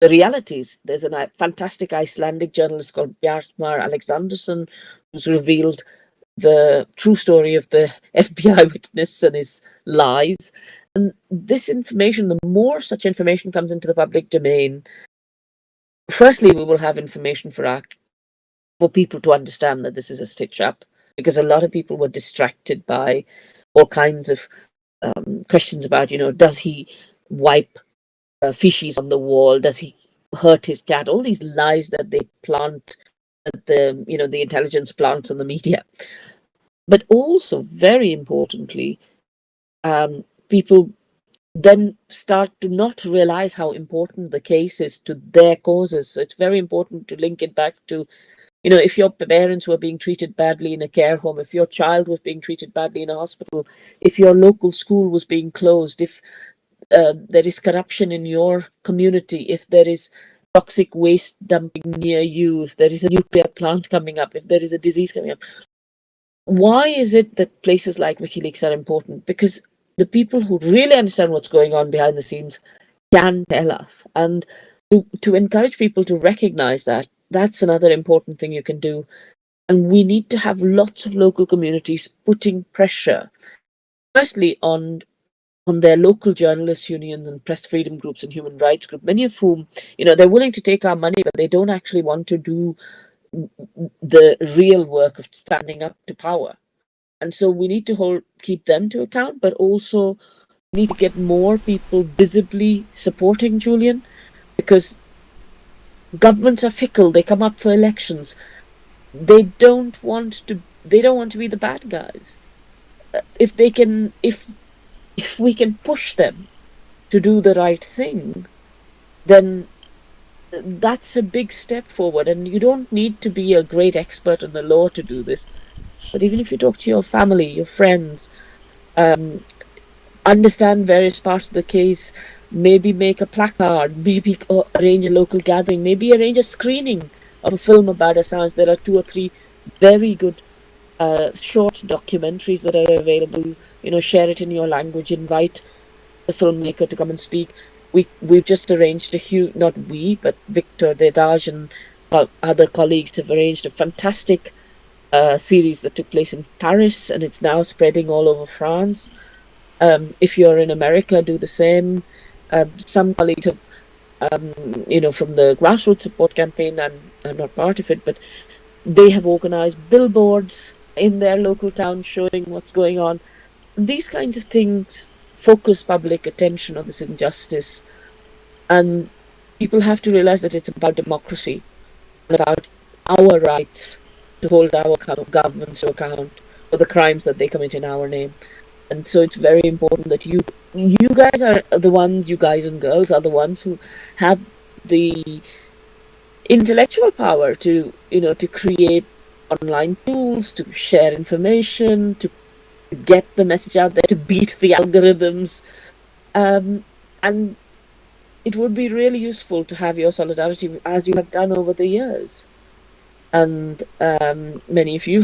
the realities. There's a fantastic Icelandic journalist called Bjartmar Alexandersson who's revealed the true story of the FBI witness and his lies. And this information, the more such information comes into the public domain, firstly, we will have information for people to understand that this is a stitch up, because a lot of people were distracted by all kinds of questions about, does he wipe feces on the wall? Does he hurt his cat? All these lies that they plant, the intelligence plants on the media. But also, very importantly, people then start to not realize how important the case is to their causes. So it's very important to link it back to, if your parents were being treated badly in a care home, if your child was being treated badly in a hospital, if your local school was being closed, if there is corruption in your community, if there is toxic waste dumping near you, if there is a nuclear plant coming up, if there is a disease coming up. Why is it that places like WikiLeaks are important? Because the people who really understand what's going on behind the scenes can tell us. And to encourage people to recognize that, that's another important thing you can do. And we need to have lots of local communities putting pressure, firstly on their local journalists unions and press freedom groups and human rights groups, many of whom, they're willing to take our money, but they don't actually want to do the real work of standing up to power. And so we need to keep them to account, but also need to get more people visibly supporting Julian, because governments are fickle. They come up for elections. They don't want to be the bad guys. If we can push them to do the right thing, then that's a big step forward. And you don't need to be a great expert in the law to do this. But even if you talk to your family, your friends, um, understand various parts of the case, maybe make a placard, maybe arrange a local gathering, maybe arrange a screening of a film about Assange. There are 2 or 3 very good short documentaries that are available. Share it in your language, invite the filmmaker to come and speak. We've just arranged a huge, not we, but Victor Dedaj and other colleagues have arranged a fantastic series that took place in Paris, and it's now spreading all over France. If you're in America, do the same. Some colleagues have, from the grassroots support campaign, I'm not part of it, but they have organized billboards in their local town showing what's going on. These kinds of things focus public attention on this injustice. And people have to realize that it's about democracy and about our rights to hold our governments to account for the crimes that they commit in our name. And so it's very important that you guys are the ones, you guys and girls are the ones who have the intellectual power to create online tools, to share information, to get the message out there, to beat the algorithms. And it would be really useful to have your solidarity, as you have done over the years. And many of you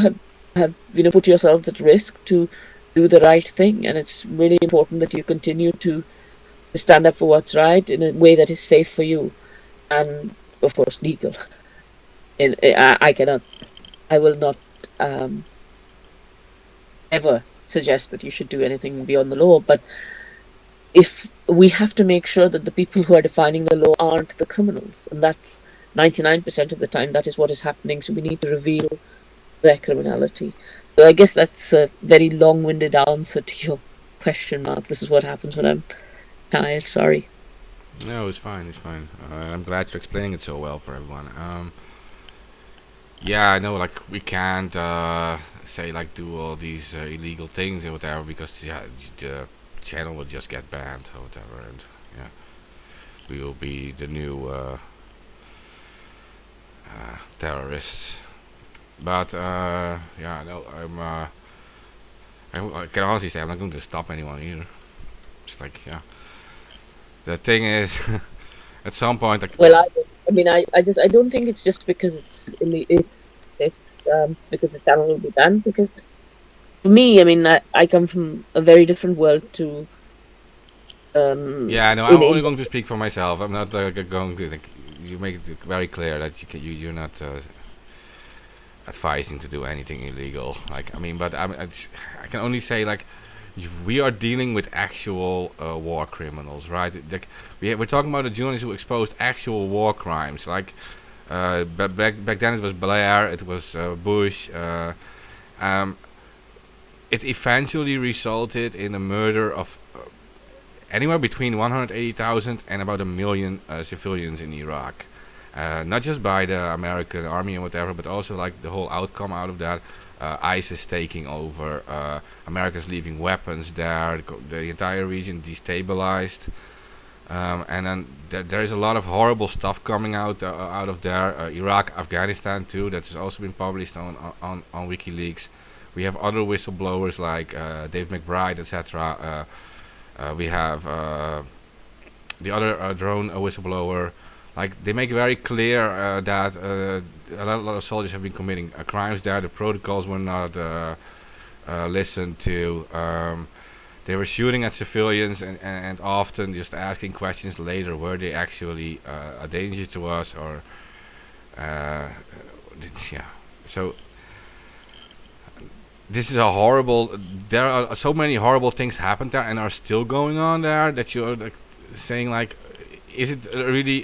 have put yourselves at risk to do the right thing, and it's really important that you continue to stand up for what's right in a way that is safe for you, and of course legal. I will not ever suggest that you should do anything beyond the law, but if we have to make sure that the people who are defining the law aren't the criminals, and that's 99% of the time that is what is happening, so we need to reveal their criminality. So I guess that's a very long-winded answer to your question, Mark. This is what happens when I'm tired, sorry. No, it's fine, it's fine. I'm glad you're explaining it so well for everyone. Yeah, I know, like, we can't say, like, do all these illegal things or whatever, because, yeah, the channel will just get banned or whatever, and, yeah, we will be the new terrorists. But, yeah, no, I can honestly say I'm not going to stop anyone either. It's like, yeah. The thing is, at some point, like, well, I don't think it's just because it's because the channel will be banned. Because for me, I come from a very different world to. Yeah, no, I'm only going to speak for myself. I'm not going to. Like, you make it very clear that you're not advising to do anything illegal. Like, but I can only say, like, we are dealing with actual war criminals, right? Like, we're talking about the journalists who exposed actual war crimes. Like, back then it was Blair, it was Bush. It eventually resulted in the murder of anywhere between 180,000 and about 1 million civilians in Iraq. Not just by the American army and whatever, but also, like, the whole outcome out of that. ISIS taking over, Americans leaving weapons there, the entire region destabilized, and then there is a lot of horrible stuff coming out of there. Iraq, Afghanistan too. That has also been published on WikiLeaks. We have other whistleblowers like Dave McBride, etc. We have the other drone whistleblower. Like, they make very clear that a lot of soldiers have been committing crimes there. The protocols were not listened to. They were shooting at civilians and often just asking questions later: were they actually a danger to us, or yeah? So this is a horrible. There are so many horrible things happened there and are still going on there that you're, like, saying, like, is it really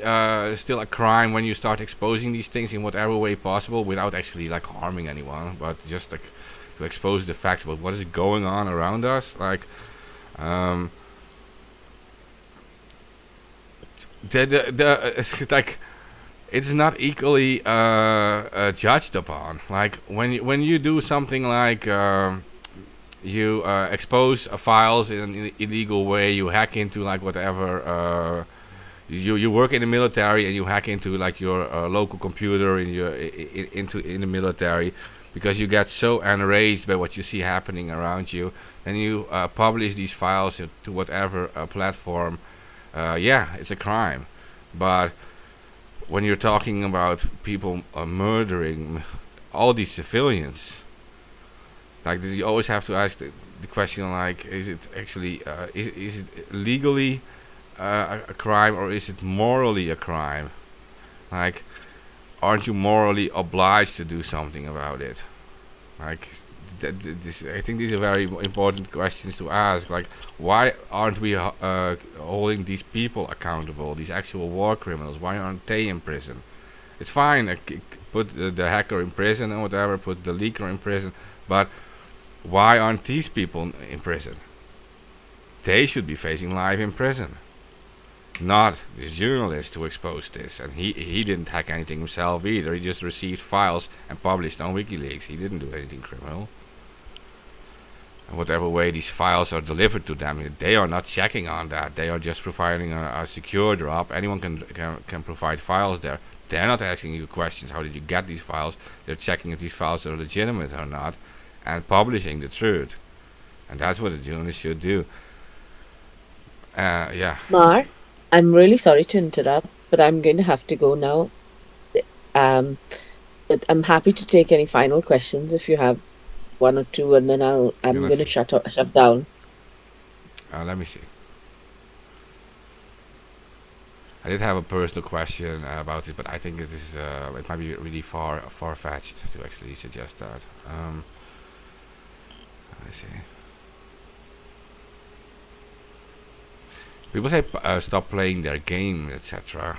still a crime when you start exposing these things in whatever way possible without actually, like, harming anyone, but just, like, to expose the facts about what is going on around us? Like, like, it's not equally judged upon. Like, when you do something like you expose files in an illegal way, you hack into, like, whatever You work in the military and you hack into like your local computer in the military because you get so enraged by what you see happening around you, then you publish these files to whatever platform. Yeah, it's a crime. But when you're talking about people murdering all these civilians, like you always have to ask the question, like, is it actually is it legally a crime, or is it morally a crime? Like, aren't you morally obliged to do something about it? Like, I think these are very important questions to ask. Like, why aren't we holding these people accountable? These actual war criminals. Why aren't they in prison? It's fine. Put the hacker in prison and whatever. Put the leaker in prison. But why aren't these people in prison? They should be facing life in prison. Not this journalist who exposed this, and he didn't hack anything himself either. He just received files and published on WikiLeaks. He didn't do anything criminal. And whatever way these files are delivered to them, they are not checking on that. They are just providing a secure drop. Anyone can provide files there. They're not asking you questions. How did you get these files? They're checking if these files are legitimate or not, and publishing the truth. And that's what a journalist should do. Yeah. Mar, I'm really sorry to interrupt, but I'm going to have to go now. Um, but I'm happy to take any final questions if you have one or two, and then I'm going to shut down. Let me see. I did have a personal question about it, but I think it is it might be really far-fetched to actually suggest that. Let me see. People say stop playing their game, etc.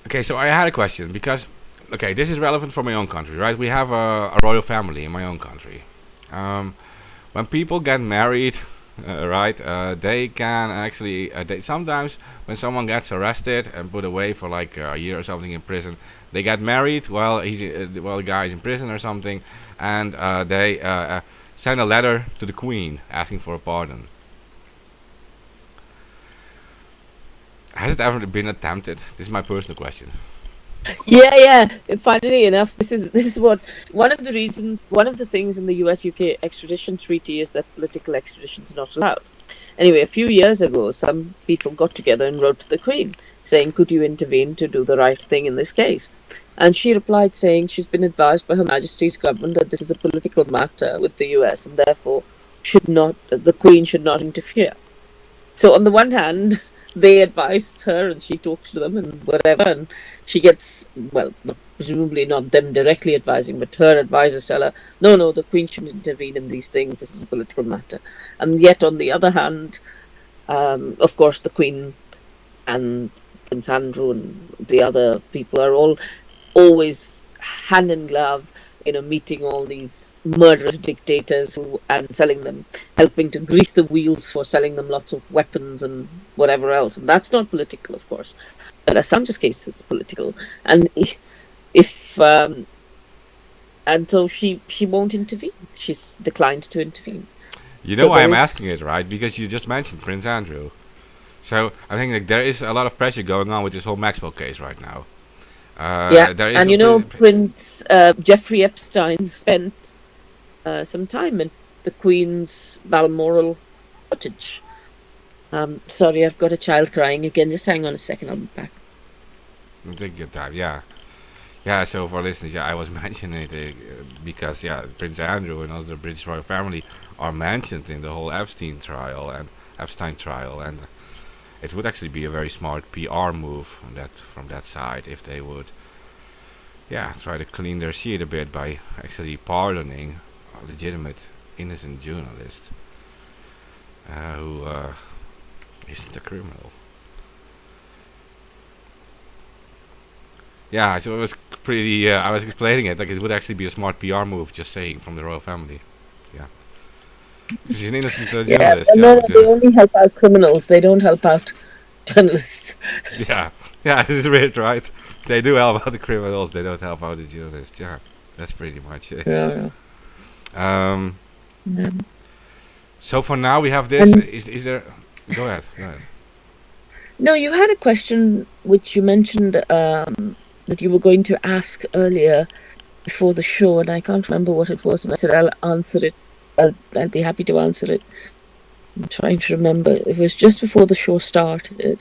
Okay, so I had a question because, okay, this is relevant for my own country, right? We have a royal family in my own country. When people get married, right, they can actually, sometimes when someone gets arrested and put away for like a year or something in prison, they get married while the guy is in prison or something, and they send a letter to the Queen asking for a pardon. Has it ever been attempted? This is my personal question. Yeah. Funnily enough, this is what one of the things in the US-UK extradition treaty is that political extradition is not allowed. Anyway, a few years ago, some people got together and wrote to the Queen saying, "Could you intervene to do the right thing in this case?" And she replied saying she's been advised by Her Majesty's government that this is a political matter with the US, and therefore the Queen should not interfere. So on the one hand, they advised her and she talks to them and whatever, and she gets, well, presumably not them directly advising, but her advisors tell her, no, the Queen shouldn't intervene in these things, this is a political matter. And yet on the other hand, of course, the Queen and Prince Andrew and the other people are all always hand in glove, meeting all these murderous dictators and helping to grease the wheels for selling them lots of weapons and whatever else. And that's not political, of course. But Assange's case is political. And and so she won't intervene. She's declined to intervene. You know why I'm asking it, right? Because you just mentioned Prince Andrew. So I think like there is a lot of pressure going on with this whole Maxwell case right now. And Prince Jeffrey Epstein spent some time at the Queen's Balmoral cottage. Sorry, I've got a child crying again. Just hang on a second, I'll be back. Take your time, yeah. Yeah, so for listeners, I was mentioning it because, Prince Andrew and also the British royal family are mentioned in the whole Epstein trial, and it would actually be a very smart PR move from that side if they would, try to clean their sheet a bit by actually pardoning a legitimate, innocent journalist who isn't a criminal. Yeah, so it was pretty. I was explaining it like it would actually be a smart PR move, just saying, from the royal family. Yeah, because he's an innocent journalist. They only help out criminals. They don't help out journalists. Yeah, this is weird, right? They do help out the criminals. They don't help out the journalists. Yeah, that's pretty much it. Yeah. So for now we have this. And Is there? Go ahead. Go ahead. no, you had a question which you mentioned that you were going to ask earlier before the show, and I can't remember what it was. And I said I'll answer it. I'll be happy to answer it. I'm trying to remember. It was just before the show started.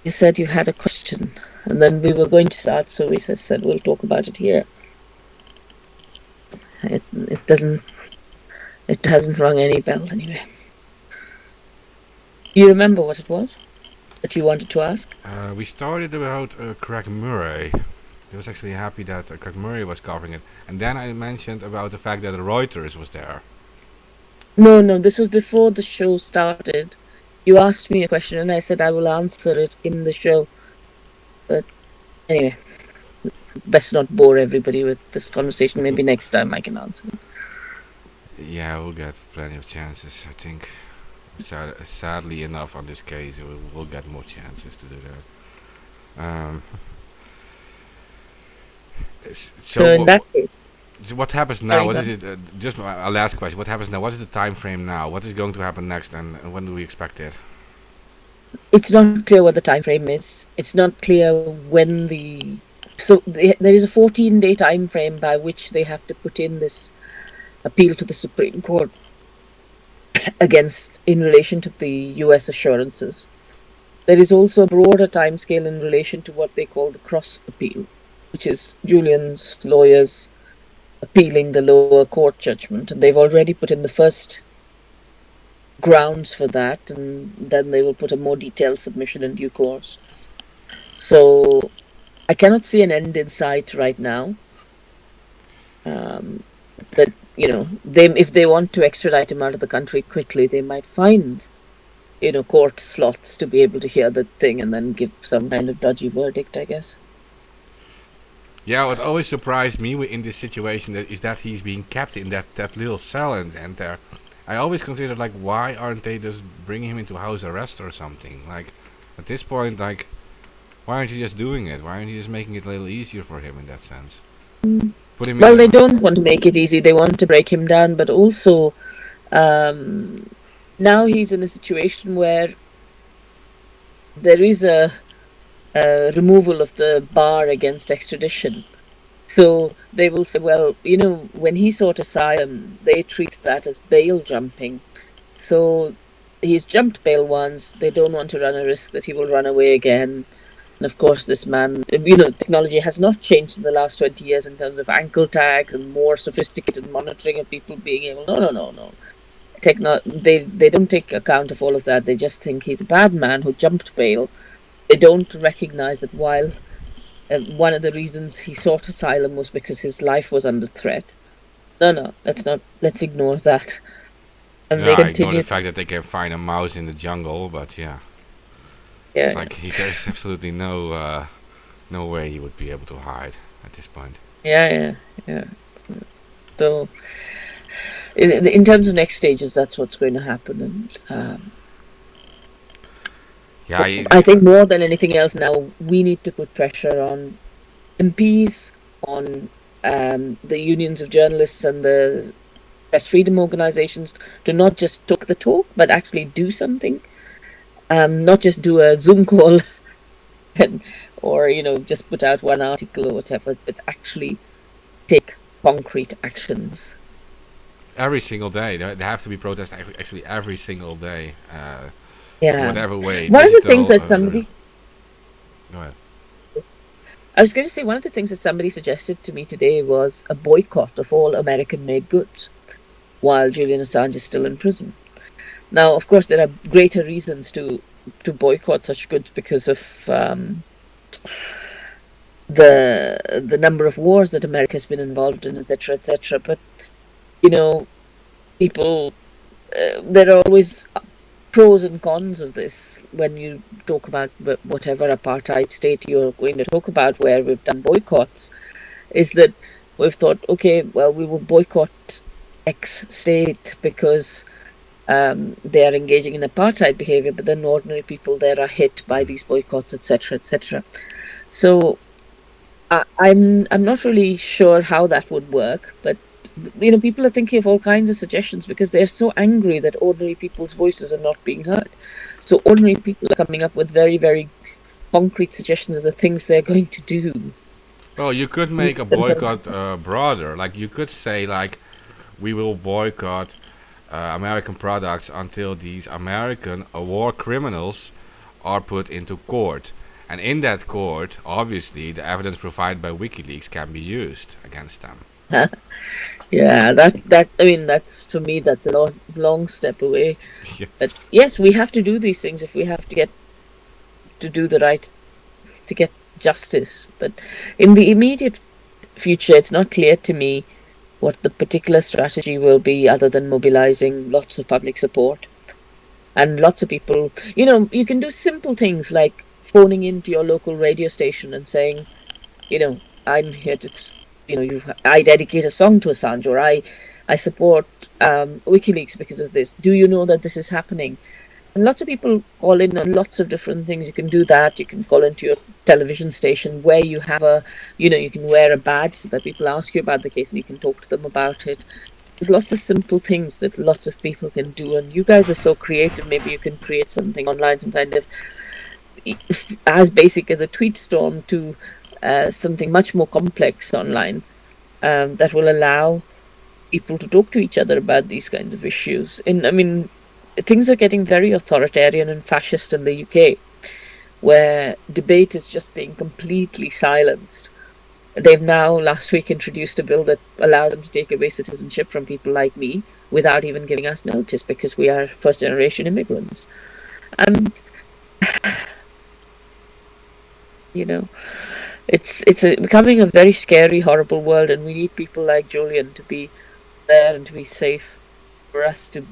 You said you had a question, and then we were going to start, so we said we'll talk about it here. It hasn't rung any bells anyway. You remember what it was that you wanted to ask? We started about Craig Murray. I was actually happy that Craig Murray was covering it, and then I mentioned about the fact that Reuters was there. No, this was before the show started. You asked me a question, and I said I will answer it in the show. But anyway, best not bore everybody with this conversation. Maybe next time I can answer it. Yeah, we'll get plenty of chances, I think. Sadly enough, on this case, we'll get more chances to do that. So in that case, so what happens now? sorry, What go is it? Just a last question. What happens now? What is the time frame now? What is going to happen next, and when do we expect it? it's not clear what the time frame is. It's not clear when there is a 14-day time frame by which they have to put in this appeal to the Supreme Court in relation to the US assurances. There is also a broader timescale in relation to what they call the cross appeal, which is Julian's lawyers appealing the lower court judgment, and they've already put in the first grounds for that, and then they will put a more detailed submission in due course. So I cannot see an end in sight right now. But if they want to extradite him out of the country quickly, they might find court slots to be able to hear the thing and then give some kind of dodgy verdict, I guess. Yeah, what always surprised me in this situation is that he's being kept in that little cell and there. I always considered, like, why aren't they just bringing him into house arrest or something? Like, at this point, like, why aren't you just doing it? Why aren't you just making it a little easier for him in that sense? Put him Well, they don't want to make it easy. They want to break him down, but also now he's in a situation where there is a removal of the bar against extradition. So they will say, well, when he sought asylum, they treat that as bail jumping. So he's jumped bail once. They don't want to run a risk that he will run away again. And of course, this man, technology has not changed in the last 20 years in terms of ankle tags and more sophisticated monitoring of people being able. No. They don't take account of all of that. They just think he's a bad man who jumped bail. They don't recognize that while one of the reasons he sought asylum was because his life was under threat. No, let's ignore that. And they continue. Ignore the fact that they can find a mouse in the jungle, but yeah. Yeah, it's like there's absolutely no way he would be able to hide at this point. Yeah. So, in terms of next stages, that's what's going to happen, and I think more than anything else now, we need to put pressure on MPs, on the unions of journalists and the press freedom organizations to not just talk the talk, but actually do something. Not just do a Zoom call or just put out one article or whatever, but actually take concrete actions. Every single day. There have to be protests actually every single day. Yeah. Whatever way. One of the things that somebody... Go ahead. I was going to say, one of the things that somebody suggested to me today was a boycott of all American-made goods while Julian Assange is still in prison. Now, of course, there are greater reasons to boycott such goods because of the number of wars that America has been involved in, etc., etc. But, people, there are always pros and cons of this when you talk about whatever apartheid state you're going to talk about where we've done boycotts, is that we've thought, okay, well, we will boycott X state because they are engaging in apartheid behavior, but then ordinary people there are hit by these boycotts, etc., etc. So I'm not really sure how that would work, but People are thinking of all kinds of suggestions because they're so angry that ordinary people's voices are not being heard. So ordinary people are coming up with very, very concrete suggestions of the things they're going to do. Well, you could make a boycott broader. Like you could say, like, we will boycott American products until these American war criminals are put into court. And in that court, obviously, the evidence provided by WikiLeaks can be used against them. Yeah, that's for me, that's a long step away. Yeah. But yes, we have to do these things if we have to get to do the right to get justice. But in the immediate future, it's not clear to me what the particular strategy will be other than mobilizing lots of public support and lots of people. You can do simple things like phoning into your local radio station and saying, I'm here to, I dedicate a song to Assange, or I support WikiLeaks because of this. Do you know that this is happening? And lots of people call in on lots of different things. You can do that. You can call into your television station where you have you can wear a badge so that people ask you about the case and you can talk to them about it. There's lots of simple things that lots of people can do. And you guys are so creative. Maybe you can create something online, some kind of as basic as a tweet storm to something much more complex online that will allow people to talk to each other about these kinds of issues. Things are getting very authoritarian and fascist in the UK, where debate is just being completely silenced. They've now last week introduced a bill that allows them to take away citizenship from people like me without even giving us notice because we are first generation immigrants. And it's becoming a very scary, horrible world, and we need people like Julian to be there and to be safe, for us to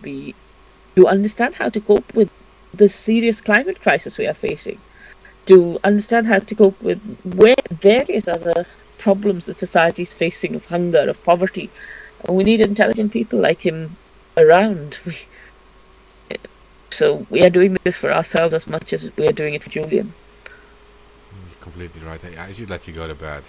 understand how to cope with the serious climate crisis we are facing, to understand how to cope with various other problems that society is facing, of hunger, of poverty. And we need intelligent people like him around. So we are doing this for ourselves as much as we are doing it for Julian. You're completely right. I should let you go to bed.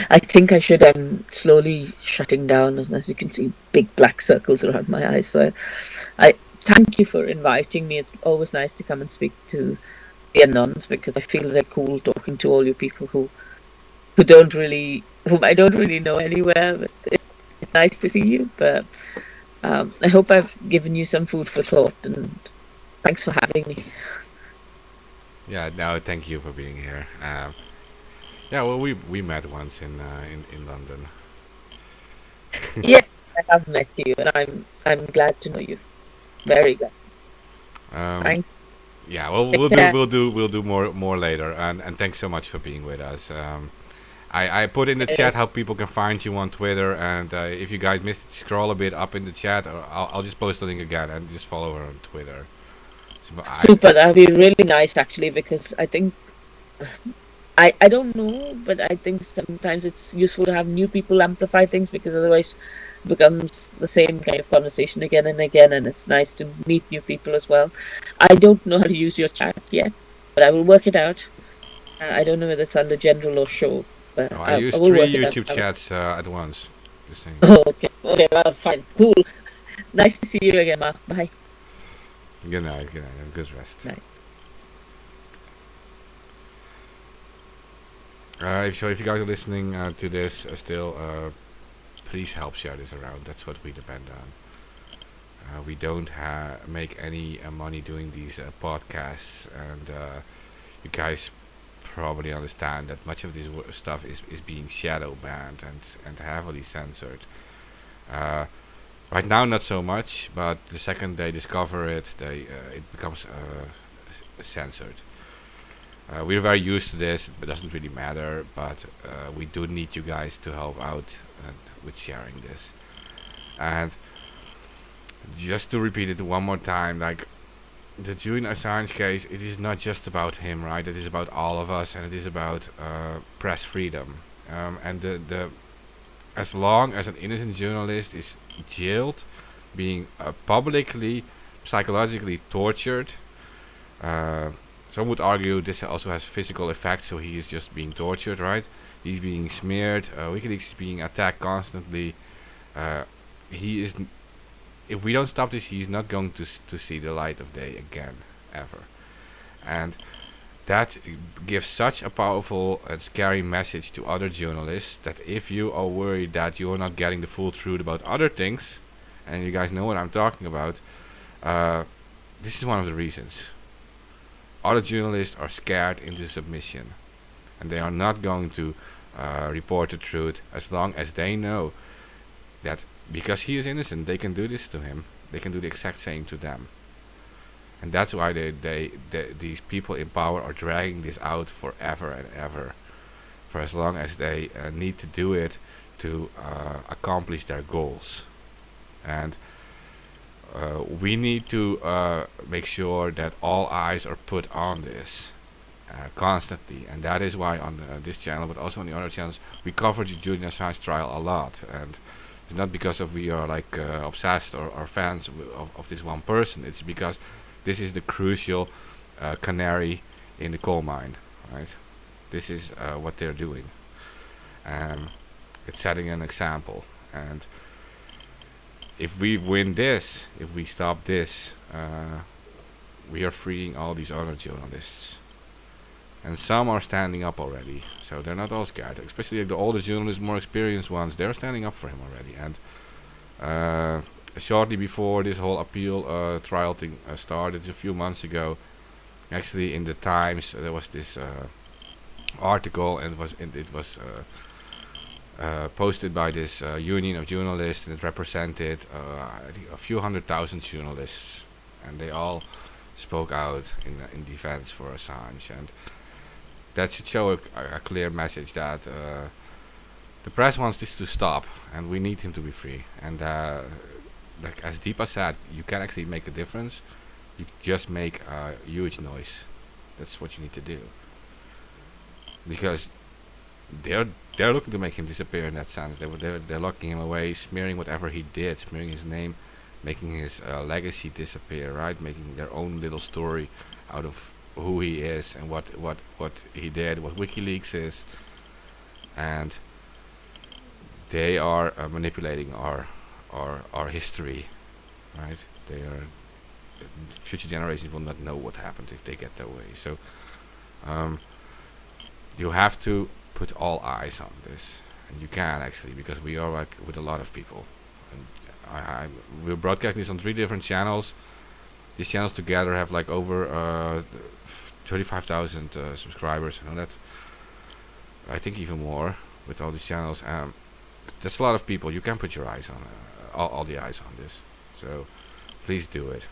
I think I should. I'm slowly shutting down, and as you can see, big black circles around my eyes. So I thank you for inviting me. It's always nice to come and speak to the Anons because I feel very cool talking to all you people whom I don't really know anywhere. But it's nice to see you. But I hope I've given you some food for thought, and thanks for having me. Yeah, no, thank you for being here. Yeah, well, we met once in London. Yes, I have met you, and I'm glad to know you. Very glad. Thanks. Yeah, well, we'll do more later, and thanks so much for being with us. I put in the chat how people can find you on Twitter, and if you guys missed it, scroll a bit up in the chat, or I'll just post the link again and just follow her on Twitter. Super, that'd be really nice actually, because I think I don't know, but I think sometimes it's useful to have new people amplify things because otherwise it becomes the same kind of conversation again and again, and it's nice to meet new people as well. I don't know how to use your chat yet, but I will work it out. I don't know whether it's under general or show. But I use 3 YouTube chats at once. Just saying. Oh, okay. Okay, well, fine. Cool. Nice to see you again, Mark. Bye. Good night. Have a good rest. Night. If you guys are listening to this still, please help share this around. That's what we depend on. We don't make any money doing these podcasts, and you guys probably understand that much of this stuff is being shadow banned and heavily censored. Right now, not so much, but the second they discover it, it becomes censored. We're very used to this. It doesn't really matter, but we do need you guys to help out with sharing this. And just to repeat it one more time, like the Julian Assange case, it is not just about him, right? It is about all of us, and it is about press freedom. And the as long as an innocent journalist is jailed, being publicly, psychologically tortured. Some would argue this also has physical effects, so he is just being tortured, right? He's being smeared. WikiLeaks is being attacked constantly. He is. If we don't stop this, he's not going to see the light of day again, ever. And that gives such a powerful and scary message to other journalists that if you are worried that you are not getting the full truth about other things, and you guys know what I'm talking about, this is one of the reasons. Other journalists are scared into submission, and they are not going to report the truth as long as they know that because he is innocent, they can do this to him. They can do the exact same to them. And that's why these people in power are dragging this out forever and ever, for as long as they need to do it to accomplish their goals. And we need to make sure that all eyes are put on this constantly, and that is why on this channel, but also on the other channels, we cover the Julian Assange trial a lot. And it's not because of we are like obsessed or fans of this one person. It's because this is the crucial canary in the coal mine, right? This is what they're doing. It's setting an example, and if we win this, if we stop this, we are freeing all these other journalists. And some are standing up already, so they're not all scared. Especially like the older journalists, more experienced ones, they're standing up for him already. And shortly before this whole appeal trial thing started, a few months ago, actually in the Times there was this article, and it was posted by this union of journalists, and it represented I think a few 100,000 journalists, and they all spoke out in defense for Assange. And that should show a clear message that the press wants this to stop, and we need him to be free. And like as Deepa said, you can actually make a difference. You just make a huge noise. That's what you need to do, because they're looking to make him disappear in that sense. They're locking him away, smearing whatever he did, smearing his name, making his legacy disappear, right? Making their own little story out of who he is and what he did, what WikiLeaks is, and they are manipulating our history, right? They are future generations will not know what happened if they get their way. So you have to put all eyes on this, and you can actually, because we are like with a lot of people, and we're broadcasting this on 3 different channels. These channels together have like over 35,000 subscribers. I know that. I think even more with all these channels. That's a lot of people. You can put your eyes on all the eyes on this. So please do it.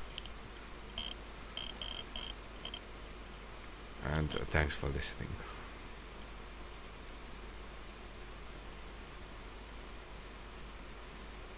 And thanks for listening.